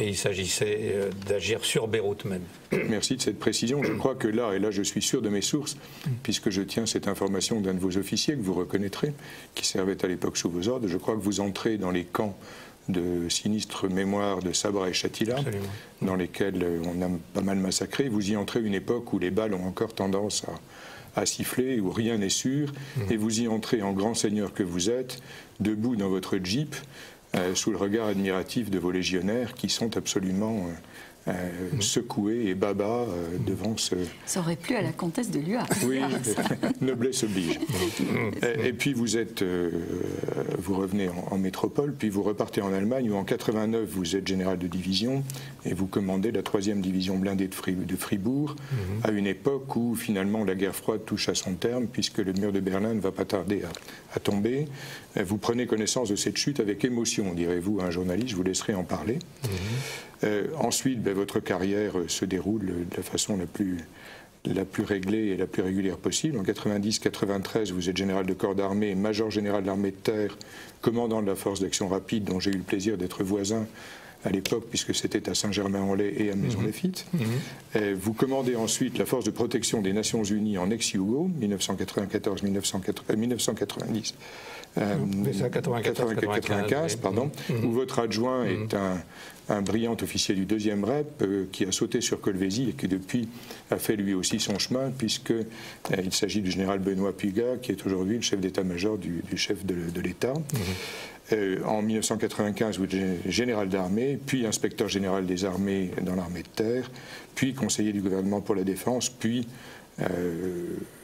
Et il s'agissait d'agir sur Beyrouth même. Merci de cette précision. Je crois que là, et là je suis sûr de mes sources, puisque je tiens cette information d'un de vos officiers que vous reconnaîtrez, qui servait à l'époque sous vos ordres, je crois que vous entrez dans les camps de sinistre mémoire de Sabra et Shatila, dans lesquels on a pas mal massacré. Vous y entrez une époque où les balles ont encore tendance à siffler, où rien n'est sûr, et vous y entrez en grand seigneur que vous êtes, debout dans votre jeep, sous le regard admiratif de vos légionnaires qui sont absolument secoués et baba devant ce... Ça aurait plu à la comtesse de Luard. Oui, noblesse oblige. Et puis vous revenez en métropole, puis vous repartez en Allemagne, où en 89 vous êtes général de division et vous commandez la 3e division blindée de Fribourg, à une époque où finalement la guerre froide touche à son terme, puisque le mur de Berlin ne va pas tarder à tomber. Vous prenez connaissance de cette chute avec émotion, direz-vous à un journaliste, je vous laisserai en parler. Ensuite, votre carrière se déroule de la façon la plus réglée et la plus régulière possible. En 90-93, vous êtes général de corps d'armée, major général de l'armée de terre, commandant de la force d'action rapide, dont j'ai eu le plaisir d'être voisin à l'époque, puisque c'était à Saint-Germain-en-Laye et à Maisons-Laffitte. Vous commandez ensuite la force de protection des Nations Unies en ex-Yougo, 1994-1990. 1995, pardon, où votre adjoint est un brillant officier du 2e REP qui a sauté sur Colvézi et qui depuis a fait lui aussi son chemin, puisqu'il s'agit du général Benoît Pugat, qui est aujourd'hui le chef d'état-major du chef de l'État. En 1995, vous êtes général d'armée, puis inspecteur général des armées dans l'armée de terre, puis conseiller du gouvernement pour la défense, puis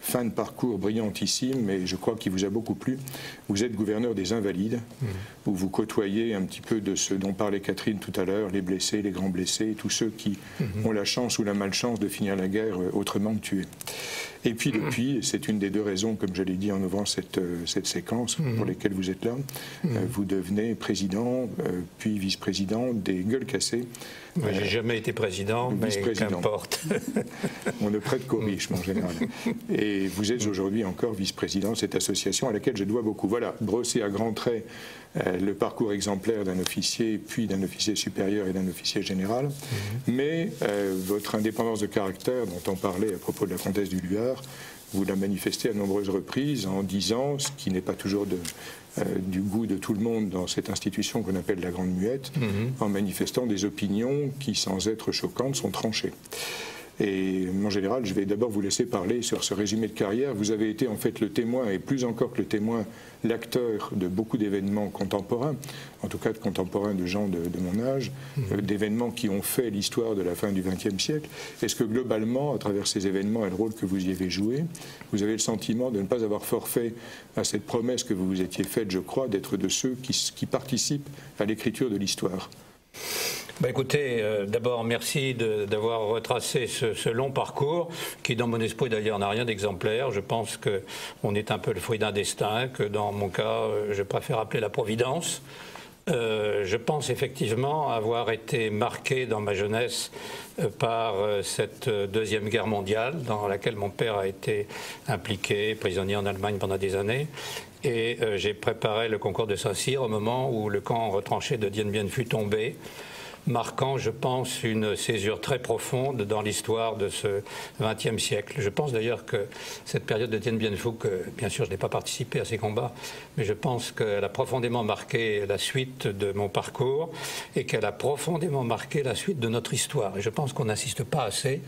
fin de parcours brillantissime, mais je crois qu'il vous a beaucoup plu. Vous êtes gouverneur des Invalides, où vous côtoyez un petit peu de ce dont parlait Catherine tout à l'heure, les blessés, les grands blessés, tous ceux qui ont la chance ou la malchance de finir la guerre autrement que tués. Et puis depuis, c'est une des deux raisons, comme je l'ai dit en ouvrant cette séquence, pour lesquelles vous êtes là, vous devenez président, puis vice-président des Gueules Cassées. Moi, j'ai jamais été président, mais qu'importe. On ne prête qu'aux riches, mon général. Et vous êtes aujourd'hui encore vice-président de cette association à laquelle je dois beaucoup. Voilà, brosser à grands traits le parcours exemplaire d'un officier, puis d'un officier supérieur et d'un officier général. Mais votre indépendance de caractère, dont on parlait à propos de la comtesse du Luard, vous la manifestez à nombreuses reprises en disant, ce qui n'est pas toujours du goût de tout le monde dans cette institution qu'on appelle la Grande Muette, en manifestant des opinions qui, sans être choquantes, sont tranchées. Et mon général, je vais d'abord vous laisser parler sur ce résumé de carrière. Vous avez été en fait le témoin, et plus encore que le témoin, l'acteur de beaucoup d'événements contemporains, en tout cas de contemporains de gens de mon âge, d'événements qui ont fait l'histoire de la fin du XXe siècle. Est-ce que globalement, à travers ces événements et le rôle que vous y avez joué, vous avez le sentiment de ne pas avoir forfait à cette promesse que vous vous étiez faite, je crois, d'être de ceux qui participent à l'écriture de l'histoire ? Écoutez, d'abord merci d'avoir retracé ce long parcours qui dans mon esprit d'ailleurs n'a rien d'exemplaire. Je pense qu'on est un peu le fruit d'un destin que dans mon cas je préfère appeler la providence. Je pense effectivement avoir été marqué dans ma jeunesse par cette Deuxième Guerre mondiale dans laquelle mon père a été impliqué, prisonnier en Allemagne pendant des années. Et j'ai préparé le concours de Saint-Cyr au moment où le camp retranché de Dien Bien Phu tombait, marquant, je pense, une césure très profonde dans l'histoire de ce XXe siècle. Je pense d'ailleurs que cette période de Dien Bien Phu, que bien sûr je n'ai pas participé à ces combats, mais je pense qu'elle a profondément marqué la suite de mon parcours et qu'elle a profondément marqué la suite de notre histoire. Et je pense qu'on n'insiste pas assez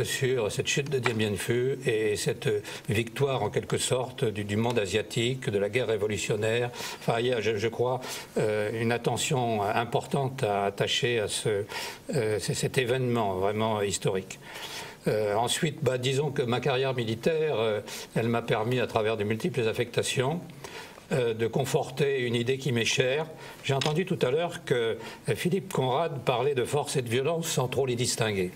sur cette chute de Dien Bien Phu et cette victoire en quelque sorte du monde asiatique, de la guerre révolutionnaire. Enfin, il y a, je crois, une attention importante à attacher à cet événement vraiment historique. Ensuite, disons que ma carrière militaire, elle m'a permis, à travers de multiples affectations, de conforter une idée qui m'est chère. J'ai entendu tout à l'heure que Philippe Conrad parlait de force et de violence sans trop les distinguer.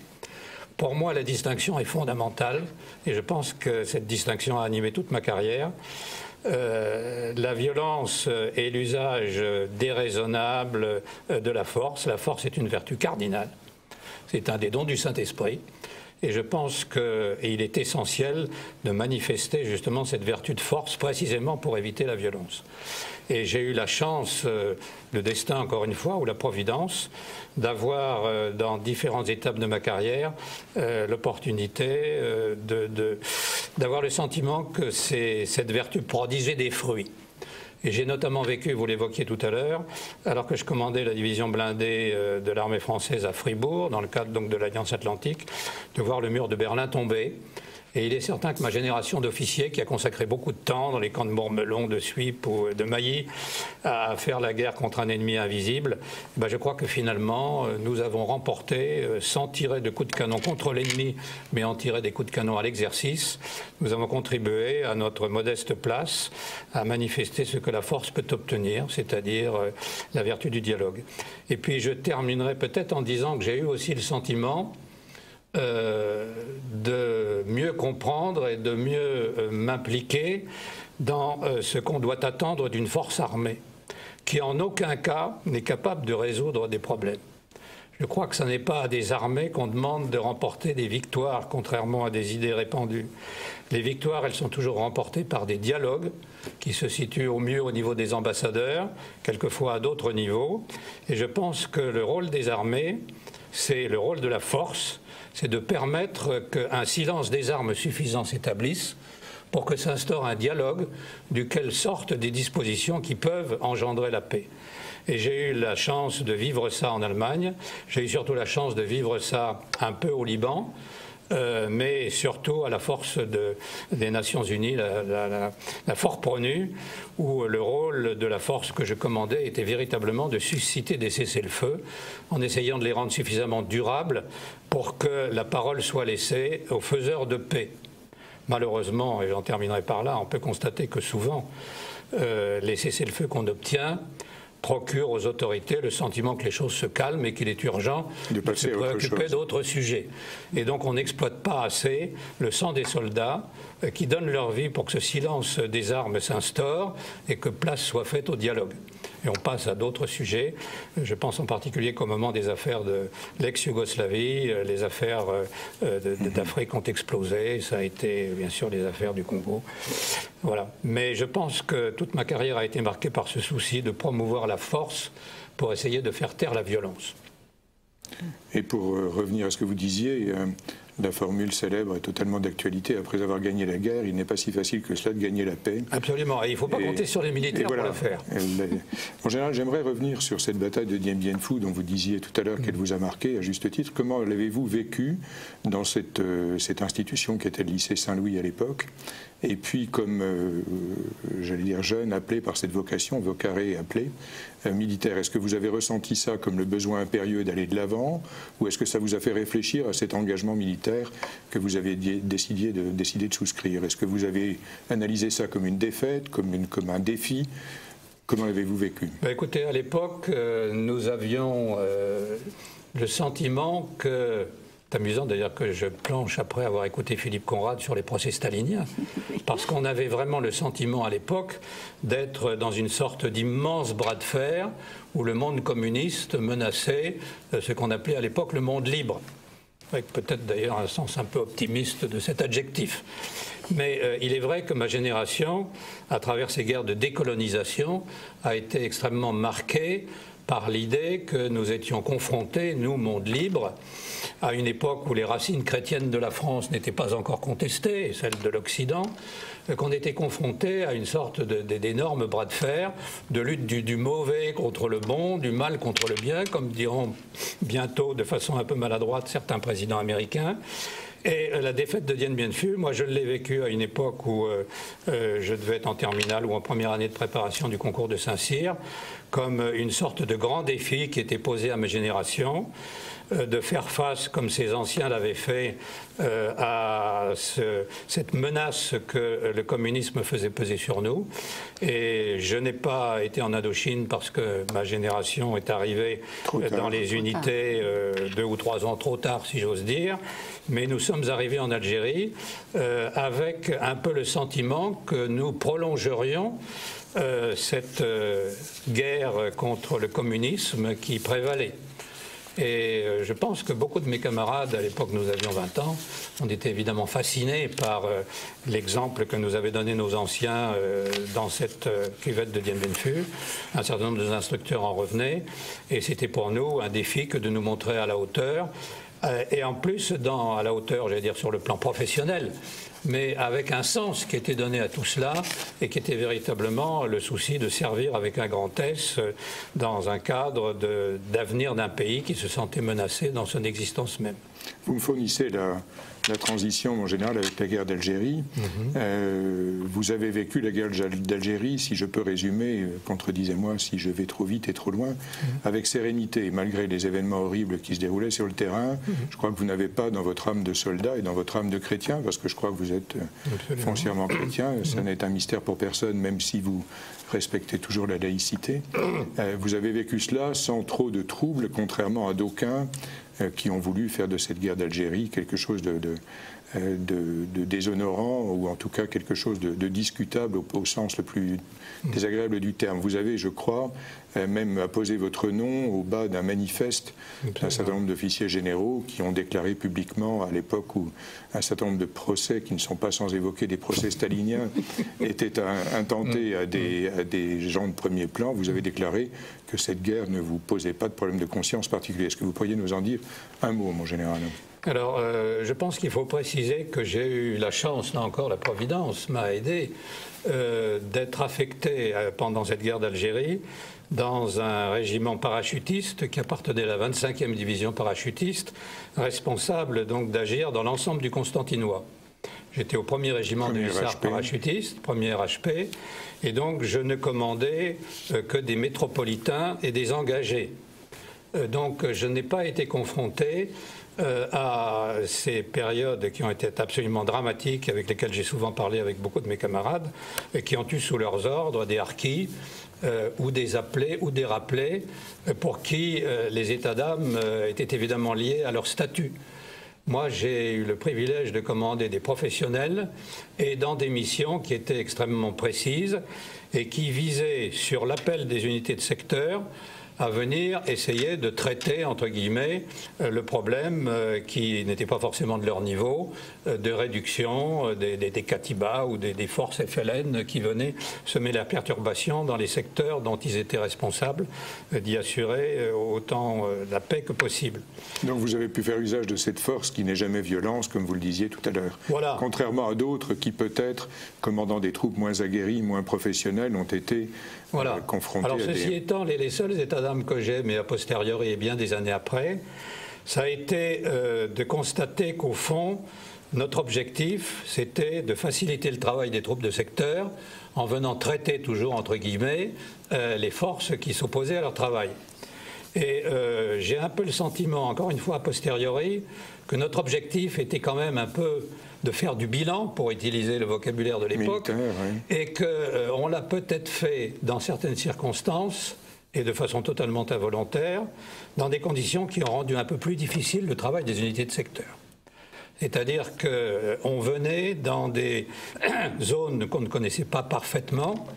Pour moi, la distinction est fondamentale et je pense que cette distinction a animé toute ma carrière. La violence est l'usage déraisonnable de la force. La force est une vertu cardinale. C'est un des dons du Saint-Esprit. Et je pense qu'il est essentiel de manifester justement cette vertu de force précisément pour éviter la violence. Et j'ai eu la chance, le destin encore une fois, ou la providence, d'avoir dans différentes étapes de ma carrière l'opportunité d'avoir le sentiment que cette vertu produisait des fruits. Et j'ai notamment vécu, vous l'évoquiez tout à l'heure, alors que je commandais la division blindée de l'armée française à Fribourg, dans le cadre donc de l'Alliance Atlantique, de voir le mur de Berlin tomber. Et il est certain que ma génération d'officiers, qui a consacré beaucoup de temps dans les camps de Mourmelon, de Suippes ou de Mailly, à faire la guerre contre un ennemi invisible, je crois que finalement, nous avons remporté, sans tirer de coups de canon contre l'ennemi, mais en tirer des coups de canon à l'exercice, nous avons contribué à notre modeste place à manifester ce que la force peut obtenir, c'est-à-dire la vertu du dialogue. Et puis je terminerai peut-être en disant que j'ai eu aussi le sentiment de mieux comprendre et de mieux m'impliquer dans ce qu'on doit attendre d'une force armée, qui en aucun cas n'est capable de résoudre des problèmes. Je crois que ce n'est pas à des armées qu'on demande de remporter des victoires, contrairement à des idées répandues. Les victoires, elles sont toujours remportées par des dialogues qui se situent au mieux au niveau des ambassadeurs, quelquefois à d'autres niveaux. Et je pense que le rôle des armées, c'est le rôle de la force, c'est de permettre qu'un silence des armes suffisant s'établisse pour que s'instaure un dialogue duquel sortent des dispositions qui peuvent engendrer la paix. Et j'ai eu la chance de vivre ça en Allemagne, j'ai eu surtout la chance de vivre ça un peu au Liban, mais surtout à la force des Nations Unies, la Force-Pronu, où le rôle de la force que je commandais était véritablement de susciter des cessez-le-feu en essayant de les rendre suffisamment durables pour que la parole soit laissée aux faiseurs de paix. Malheureusement, et j'en terminerai par là, on peut constater que souvent, les cessez-le-feu qu'on obtient procure aux autorités le sentiment que les choses se calment et qu'il est urgent de se préoccuper d'autres sujets. Et donc on n'exploite pas assez le sang des soldats qui donnent leur vie pour que ce silence des armes s'instaure et que place soit faite au dialogue. Et on passe à d'autres sujets. Je pense en particulier qu'au moment des affaires de l'ex-Yougoslavie, les affaires d'Afrique ont explosé. Ça a été bien sûr les affaires du Congo. Voilà. Mais je pense que toute ma carrière a été marquée par ce souci de promouvoir la force pour essayer de faire taire la violence. Et pour revenir à ce que vous disiez, la formule célèbre est totalement d'actualité. Après avoir gagné la guerre, il n'est pas si facile que cela de gagner la paix. Absolument. Et il ne faut pas compter sur les militaires pour le faire. En général, j'aimerais revenir sur cette bataille de Dien Bien Phu dont vous disiez tout à l'heure qu'elle vous a marqué, à juste titre. Comment l'avez-vous vécu dans cette institution qui était le lycée Saint-Louis à l'époque? Et puis, comme, j'allais dire, jeune, appelé par cette vocation, vocaré appelé, militaire, est-ce que vous avez ressenti ça comme le besoin impérieux d'aller de l'avant, ou est-ce que ça vous a fait réfléchir à cet engagement militaire que vous avez décidé de souscrire? Est-ce que vous avez analysé ça comme une défaite, comme un défi? Comment l'avez-vous vécu? Écoutez, à l'époque, nous avions le sentiment que... C'est amusant d'ailleurs que je planche après avoir écouté Philippe Conrad sur les procès staliniens, parce qu'on avait vraiment le sentiment à l'époque d'être dans une sorte d'immense bras de fer où le monde communiste menaçait ce qu'on appelait à l'époque le monde libre, avec peut-être d'ailleurs un sens un peu optimiste de cet adjectif. Mais il est vrai que ma génération, à travers ces guerres de décolonisation, a été extrêmement marquée par l'idée que nous étions confrontés, nous, monde libre, à une époque où les racines chrétiennes de la France n'étaient pas encore contestées, et celles de l'Occident, qu'on était confrontés à une sorte d'énorme bras de fer, de lutte du mauvais contre le bon, du mal contre le bien, comme diront bientôt de façon un peu maladroite certains présidents américains. Et la défaite de Dien Bien Phu, moi je l'ai vécue à une époque où je devais être en terminale ou en première année de préparation du concours de Saint-Cyr, comme une sorte de grand défi qui était posé à ma génération, de faire face, comme ces anciens l'avaient fait, à cette menace que le communisme faisait peser sur nous. Et je n'ai pas été en Indochine parce que ma génération est arrivée dans les unités 2 ou 3 ans trop tard, si j'ose dire. Mais nous sommes arrivés en Algérie avec un peu le sentiment que nous prolongerions cette guerre contre le communisme qui prévalait. Et je pense que beaucoup de mes camarades, à l'époque nous avions 20 ans, on était évidemment fascinés par l'exemple que nous avaient donné nos anciens dans cette cuvette de Dien Bien Phu. Un certain nombre d'instructeurs en revenaient et c'était pour nous un défi que de nous montrer à la hauteur. Et en plus, à la hauteur, j'allais dire sur le plan professionnel, mais avec un sens qui était donné à tout cela et qui était véritablement le souci de servir avec un grand S dans un cadre d'avenir d'un pays qui se sentait menacé dans son existence même. Vous me fournissez la transition, en général, avec la guerre d'Algérie. Vous avez vécu la guerre d'Algérie, si je peux résumer, contredisez-moi si je vais trop vite et trop loin, avec sérénité, malgré les événements horribles qui se déroulaient sur le terrain. Je crois que vous n'avez pas dans votre âme de soldat et dans votre âme de chrétien, parce que je crois que vous êtes foncièrement chrétien, ça n'est un mystère pour personne, même si vous respectez toujours la laïcité. Vous avez vécu cela sans trop de troubles, contrairement à d'aucuns qui ont voulu faire de cette guerre d'Algérie quelque chose de déshonorant, ou en tout cas quelque chose de discutable au sens le plus désagréable du terme. Vous avez, je crois, même apposé votre nom au bas d'un manifeste d'un certain nombre d'officiers généraux qui ont déclaré publiquement, à l'époque où un certain nombre de procès, qui ne sont pas sans évoquer des procès staliniens, étaient intentés à des gens de premier plan. Vous avez déclaré que cette guerre ne vous posait pas de problème de conscience particulier. Est-ce que vous pourriez nous en dire un mot, mon général? Alors, je pense qu'il faut préciser que j'ai eu la chance, là encore, la Providence m'a aidé, d'être affecté pendant cette guerre d'Algérie dans un régiment parachutiste qui appartenait à la 25e division parachutiste, responsable donc d'agir dans l'ensemble du Constantinois. J'étais au premier régiment des hussards parachutistes, premier HP, et donc je ne commandais que des métropolitains et des engagés. Donc je n'ai pas été confronté à ces périodes qui ont été absolument dramatiques, avec lesquelles j'ai souvent parlé avec beaucoup de mes camarades, et qui ont eu sous leurs ordres des harkis ou des appelés ou des rappelés, pour qui les états d'âme étaient évidemment liés à leur statut. Moi, j'ai eu le privilège de commander des professionnels et dans des missions qui étaient extrêmement précises et qui visaient, sur l'appel des unités de secteur, à venir essayer de traiter, entre guillemets, le problème qui n'était pas forcément de leur niveau, de réduction des katibas ou des forces FLN qui venaient semer la perturbation dans les secteurs dont ils étaient responsables, d'y assurer autant la paix que possible. Donc vous avez pu faire usage de cette force qui n'est jamais violence, comme vous le disiez tout à l'heure. Voilà. Contrairement à d'autres qui, peut-être, commandant des troupes moins aguerries, moins professionnelles, ont été confrontés Alors, à des... ceci étant, les seuls états d'âme que j'ai, mais a posteriori et bien des années après, ça a été de constater qu'au fond, notre objectif, c'était de faciliter le travail des troupes de secteur en venant traiter toujours, entre guillemets, les forces qui s'opposaient à leur travail. Et j'ai un peu le sentiment, encore une fois a posteriori, que notre objectif était quand même un peu de faire du bilan, pour utiliser le vocabulaire de l'époque, et qu'on l'a peut-être fait dans certaines circonstances, et de façon totalement involontaire, dans des conditions qui ont rendu un peu plus difficile le travail des unités de secteur. C'est-à-dire qu'on venait dans des zones qu'on ne connaissait pas parfaitement,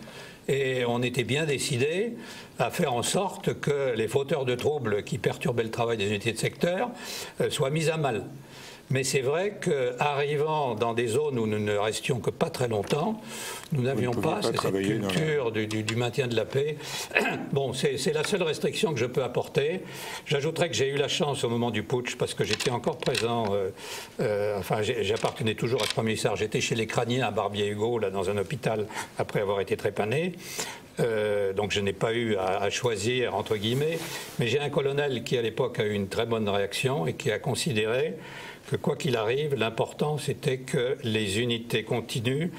et on était bien décidé à faire en sorte que les fauteurs de troubles qui perturbaient le travail des unités de secteur soient mis à mal. Mais c'est vrai qu'arrivant dans des zones où nous ne restions que pas très longtemps, nous n'avions pas cette culture du maintien de la paix. Bon, c'est la seule restriction que je peux apporter. J'ajouterais que j'ai eu la chance au moment du putsch, parce que j'étais encore présent, enfin j'appartenais toujours à ce premier hussard. J'étais chez les crâniens à Barbier-Hugo, là, dans un hôpital, après avoir été trépané. Donc je n'ai pas eu à choisir, entre guillemets, mais j'ai un colonel qui à l'époque a eu une très bonne réaction et qui a considéré que quoi qu'il arrive, l'important c'était que les unités continuent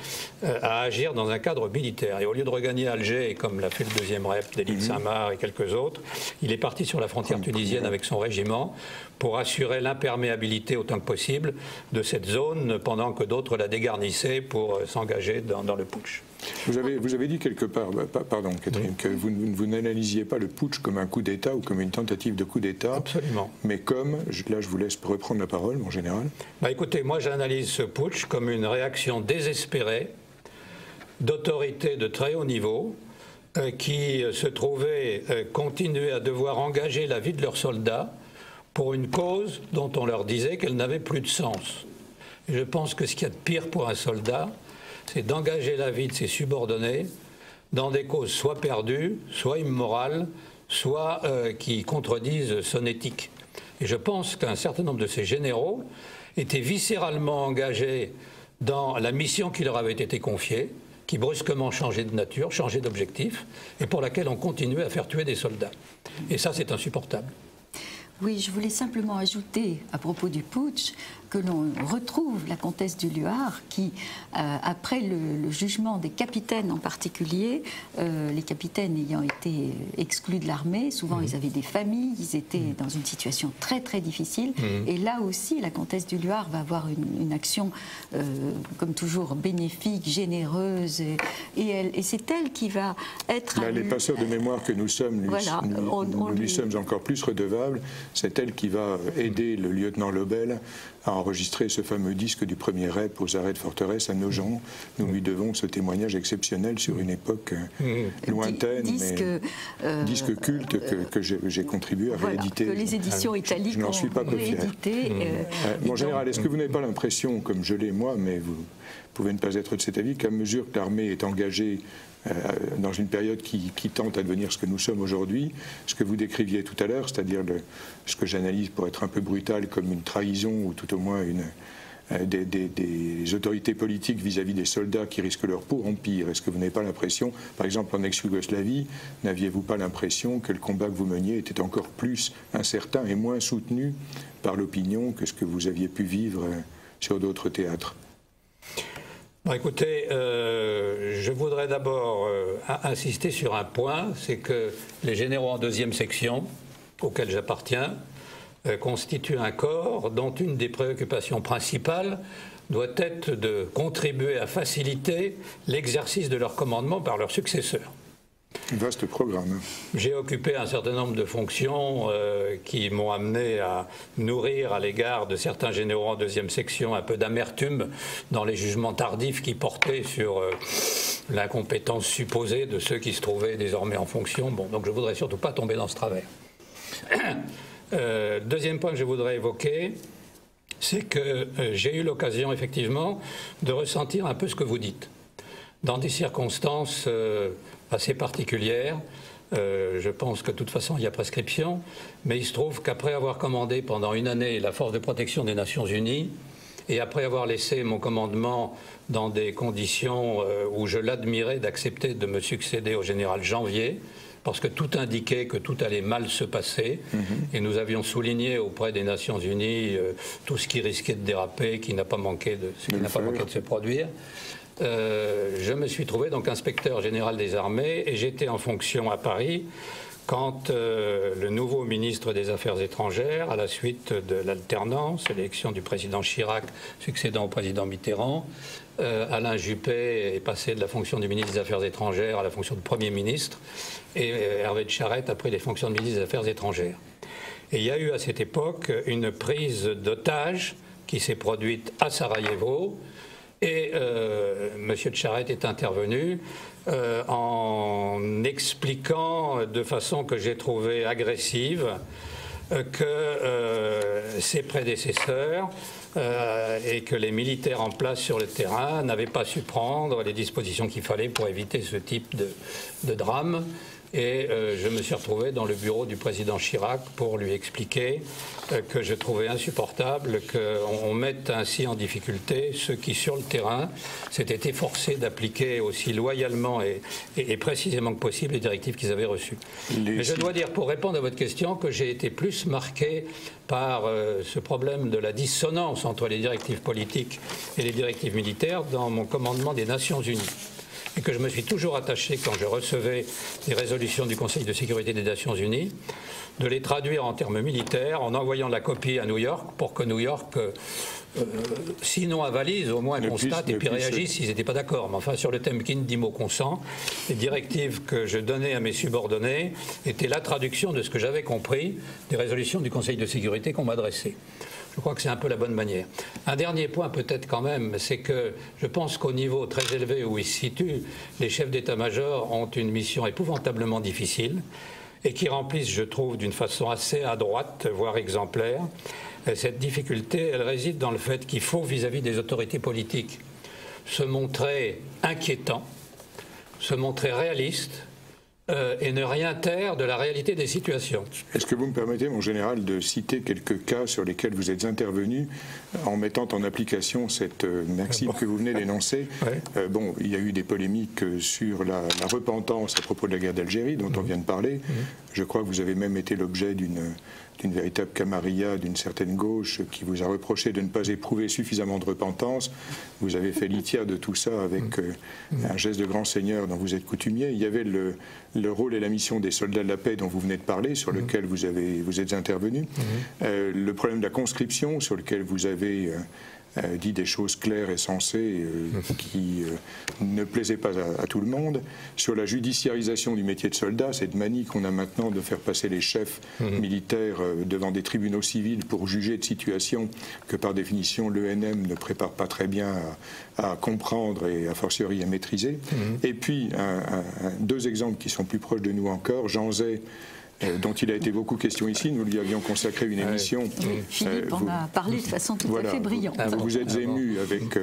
à agir dans un cadre militaire. Et au lieu de regagner Alger, comme l'a fait le deuxième rep d'Élie Saint-Marc et quelques autres, il est parti sur la frontière tunisienne avec son régiment pour assurer l'imperméabilité autant que possible de cette zone pendant que d'autres la dégarnissaient pour s'engager dans le putsch. Vous avez dit quelque part, pardon Catherine, que vous n'analysiez pas le putsch comme un coup d'État ou comme une tentative de coup d'État. Absolument. Mais comme, là je vous laisse reprendre la parole, mon général. Écoutez, moi j'analyse ce putsch comme une réaction désespérée d'autorités de très haut niveau qui se trouvaient continuer à devoir engager la vie de leurs soldats pour une cause dont on leur disait qu'elle n'avait plus de sens. Et je pense que ce qu'il y a de pire pour un soldat, c'est d'engager la vie de ses subordonnés dans des causes soit perdues, soit immorales, soit qui contredisent son éthique. Et je pense qu'un certain nombre de ces généraux étaient viscéralement engagés dans la mission qui leur avait été confiée, qui brusquement changeait de nature, changeait d'objectif, et pour laquelle on continuait à faire tuer des soldats. Et ça, c'est insupportable. Oui, je voulais simplement ajouter, à propos du putsch, que l'on retrouve la comtesse du Luard qui, après le jugement des capitaines en particulier, les capitaines ayant été exclus de l'armée, souvent ils avaient des familles, ils étaient dans une situation très très difficile. Et là aussi, la comtesse du Luard va avoir une action, comme toujours, bénéfique, généreuse. Et c'est elle qui va être... Là, les passeurs de mémoire que nous sommes, nous sommes encore plus redevables. C'est elle qui va aider le lieutenant Lobel à enregistrer ce fameux disque du premier rep aux arrêts de forteresse à Nogent. Nous lui devons ce témoignage exceptionnel sur une époque lointaine, disque culte que j'ai contribué à rééditer. Que les éditions italiques n'en suis pas peu fier. Mon général, est-ce que vous n'avez pas l'impression, comme je l'ai moi, mais vous pouvez ne pas être de cet avis, qu'à mesure que l'armée est engagée dans une période qui tente à devenir ce que nous sommes aujourd'hui, ce que vous décriviez tout à l'heure, c'est-à-dire ce que j'analyse pour être un peu brutal comme une trahison ou tout au moins des autorités politiques vis-à-vis des soldats qui risquent leur peau empire. Est-ce que vous n'avez pas l'impression, par exemple en ex-Yougoslavie, n'aviez-vous pas l'impression que le combat que vous meniez était encore plus incertain et moins soutenu par l'opinion que ce que vous aviez pu vivre sur d'autres théâtres ? Écoutez, je voudrais d'abord insister sur un point, c'est que les généraux en deuxième section, auxquels j'appartiens, constituent un corps dont une des préoccupations principales doit être de contribuer à faciliter l'exercice de leur commandement par leurs successeurs. Vaste programme. J'ai occupé un certain nombre de fonctions qui m'ont amené à nourrir à l'égard de certains généraux en deuxième section un peu d'amertume dans les jugements tardifs qui portaient sur l'incompétence supposée de ceux qui se trouvaient désormais en fonction. Bon, donc je ne voudrais surtout pas tomber dans ce travers. Deuxième point que je voudrais évoquer, c'est que j'ai eu l'occasion effectivement de ressentir un peu ce que vous dites. Dans des circonstances assez particulières, je pense que de toute façon il y a prescription, mais il se trouve qu'après avoir commandé pendant une année la force de protection des Nations Unies, et après avoir laissé mon commandement dans des conditions où je l'admirais d'accepter de me succéder au général Janvier, parce que tout indiquait que tout allait mal se passer, et nous avions souligné auprès des Nations Unies tout ce qui risquait de déraper, qui n'a pas manqué de se produire. Je me suis trouvé donc inspecteur général des armées et j'étais en fonction à Paris quand le nouveau ministre des Affaires étrangères, à la suite de l'alternance, l'élection du président Chirac succédant au président Mitterrand, Alain Juppé est passé de la fonction du ministre des Affaires étrangères à la fonction de Premier ministre, et Hervé de Charette a pris les fonctions de ministre des Affaires étrangères. Et il y a eu à cette époque une prise d'otage qui s'est produite à Sarajevo, et M. de Charette est intervenu en expliquant de façon que j'ai trouvée agressive que ses prédécesseurs et que les militaires en place sur le terrain n'avaient pas su prendre les dispositions qu'il fallait pour éviter ce type de drame. Et je me suis retrouvé dans le bureau du président Chirac pour lui expliquer que je trouvais insupportable qu'on mette ainsi en difficulté ceux qui, sur le terrain, s'étaient efforcés d'appliquer aussi loyalement et précisément que possible les directives qu'ils avaient reçues. Mais je dois dire, pour répondre à votre question, que j'ai été plus marqué par ce problème de la dissonance entre les directives politiques et les directives militaires dans mon commandement des Nations Unies. Et que je me suis toujours attaché, quand je recevais les résolutions du Conseil de sécurité des Nations Unies, de les traduire en termes militaires en envoyant la copie à New York pour que New York, sinon avalise, au moins constate et puis réagisse s'ils n'étaient pas d'accord. Mais enfin, sur le thème qui ne dit mot consent, les directives que je donnais à mes subordonnés étaient la traduction de ce que j'avais compris des résolutions du Conseil de sécurité qu'on m'adressait. Je crois que c'est un peu la bonne manière. Un dernier point peut-être quand même, c'est que je pense qu'au niveau très élevé où ils se situent, les chefs d'état-major ont une mission épouvantablement difficile et qui remplissent, je trouve, d'une façon assez adroite, voire exemplaire. Et cette difficulté, elle réside dans le fait qu'il faut, vis-à-vis des autorités politiques, se montrer inquiétant, se montrer réaliste, et ne rien taire de la réalité des situations. Est-ce que vous me permettez, mon général, de citer quelques cas sur lesquels vous êtes intervenu en mettant en application cette maxime que vous venez d'énoncer? Ouais. Bon, il y a eu des polémiques sur la repentance à propos de la guerre d'Algérie, dont on vient de parler. Je crois que vous avez même été l'objet d'une véritable camarilla d'une certaine gauche qui vous a reproché de ne pas éprouver suffisamment de repentance. Vous avez fait litière de tout ça avec un geste de grand seigneur dont vous êtes coutumier. Il y avait le rôle et la mission des soldats de la paix dont vous venez de parler, sur lequel vous êtes intervenu. Le problème de la conscription, sur lequel vous avez dit des choses claires et sensées qui ne plaisaient pas à tout le monde. Sur la judiciarisation du métier de soldat, cette manie qu'on a maintenant de faire passer les chefs militaires devant des tribunaux civils pour juger de situations que par définition l'ENM ne prépare pas très bien à comprendre et a fortiori à maîtriser. Et puis deux exemples qui sont plus proches de nous encore, Jean Zay, dont il a été beaucoup question ici. Nous lui avions consacré une émission. Philippe en a parlé de façon tout à fait brillante. Vous vous êtes ému avec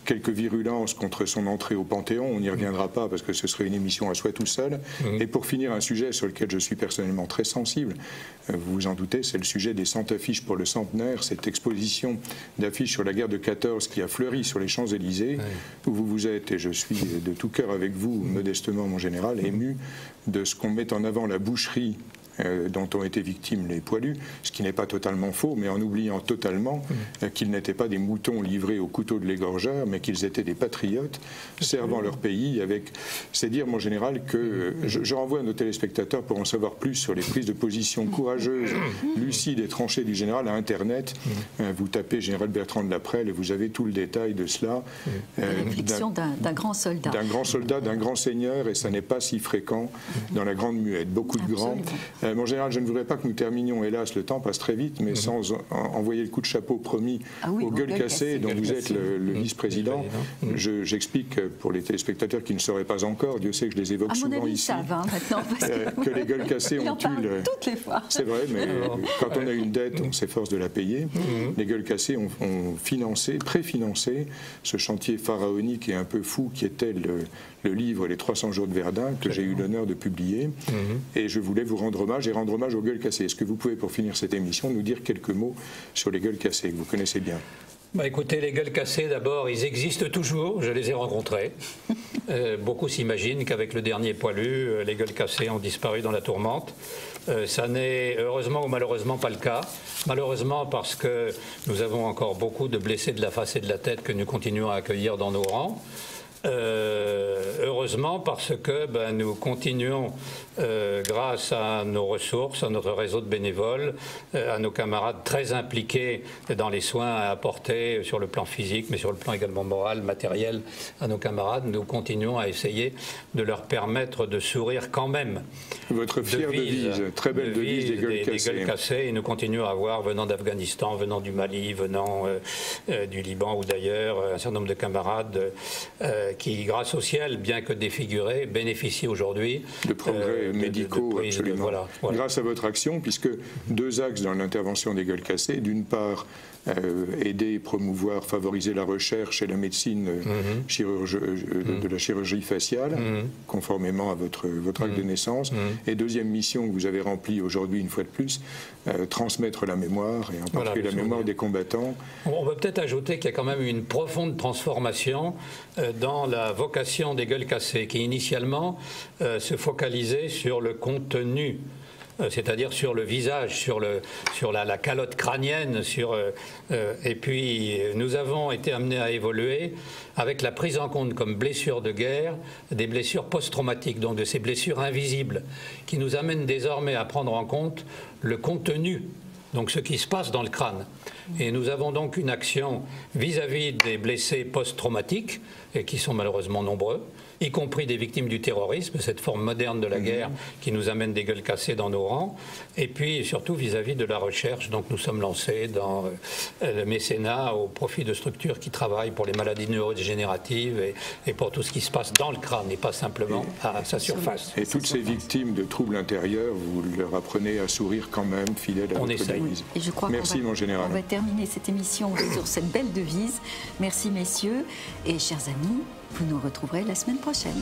quelques virulences contre son entrée au Panthéon. On n'y reviendra pas parce que ce serait une émission à soi tout seul. Et pour finir, un sujet sur lequel je suis personnellement très sensible, vous vous en doutez, c'est le sujet des 100 affiches pour le centenaire, cette exposition d'affiches sur la guerre de 14 qui a fleuri sur les Champs-Élysées, où vous vous êtes, et je suis de tout cœur avec vous, modestement mon général, ému de ce qu'on met en avant la boucherie dont ont été victimes les poilus, ce qui n'est pas totalement faux, mais en oubliant totalement qu'ils n'étaient pas des moutons livrés au couteau de l'égorgeur, mais qu'ils étaient des patriotes servant leur pays avec... C'est dire, mon général, que je renvoie à nos téléspectateurs pour en savoir plus sur les prises de position courageuses, lucides et tranchées du général à Internet. Vous tapez Général Bertrand de Laprelle et vous avez tout le détail de cela. La réflexion d'un grand soldat. D'un grand soldat, d'un grand seigneur, et ça n'est pas si fréquent dans la Grande Muette. Beaucoup de grands... Mon général, je ne voudrais pas que nous terminions, hélas, le temps passe très vite, mais sans envoyer le coup de chapeau promis aux gueules cassées, dont vous êtes le vice-président. J'explique pour les téléspectateurs qui ne sauraient pas encore, Dieu sait que je les évoque souvent ici, que les gueules cassées ont eu... toutes les fois. C'est vrai, mais quand on a une dette, on s'efforce de la payer. Les gueules cassées ont financé, préfinancé ce chantier pharaonique et un peu fou qui était le livre Les 300 jours de Verdun, que j'ai eu l'honneur de publier. Et je voulais vous rendre hommage et rendre hommage aux gueules cassées. Est-ce que vous pouvez, pour finir cette émission, nous dire quelques mots sur les gueules cassées, que vous connaissez bien? Écoutez, les gueules cassées, d'abord, ils existent toujours, je les ai rencontrés. Beaucoup s'imaginent qu'avec le dernier poilu, les gueules cassées ont disparu dans la tourmente. Ça n'est heureusement ou malheureusement pas le cas. Malheureusement parce que nous avons encore beaucoup de blessés de la face et de la tête que nous continuons à accueillir dans nos rangs. Heureusement heureusement, parce que nous continuons, grâce à nos ressources, à notre réseau de bénévoles, à nos camarades très impliqués dans les soins à apporter sur le plan physique, mais sur le plan également moral, matériel, à nos camarades, nous continuons à essayer de leur permettre de sourire quand même. Votre fière devise, très belle devise des gueules cassées. Et nous continuons à avoir, venant d'Afghanistan, venant du Mali, venant du Liban ou d'ailleurs, un certain nombre de camarades qui, grâce au ciel, bien que défigurés, bénéficient aujourd'hui de progrès médicaux, absolument. Voilà. Grâce à votre action, puisque deux axes dans l'intervention des gueules cassées. D'une part, aider, promouvoir, favoriser la recherche et la médecine de la chirurgie faciale, conformément à votre acte de naissance. Et deuxième mission que vous avez remplie aujourd'hui, une fois de plus, transmettre la mémoire, et en particulier la mémoire des combattants. On peut peut-être ajouter qu'il y a quand même une profonde transformation dans la vocation des gueules cassées, qui initialement se focalisait sur le contenu, c'est-à-dire sur le visage, sur la calotte crânienne, et puis nous avons été amenés à évoluer avec la prise en compte comme blessure de guerre des blessures post-traumatiques, donc de ces blessures invisibles, qui nous amènent désormais à prendre en compte le contenu, donc ce qui se passe dans le crâne. Et nous avons donc une action vis-à-vis des blessés post-traumatiques, et qui sont malheureusement nombreux, y compris des victimes du terrorisme, cette forme moderne de la guerre qui nous amène des gueules cassées dans nos rangs, et puis surtout vis-à-vis de la recherche. Donc nous sommes lancés dans le mécénat au profit de structures qui travaillent pour les maladies neurodégénératives et pour tout ce qui se passe dans le crâne et pas simplement à sa surface. Et toutes ces victimes de troubles intérieurs, vous leur apprenez à sourire quand même, fidèles à votre devise. Et je crois Merci, mon général. On va terminer cette émission sur cette belle devise. Merci, messieurs. Et chers amis, vous nous retrouverez la semaine prochaine.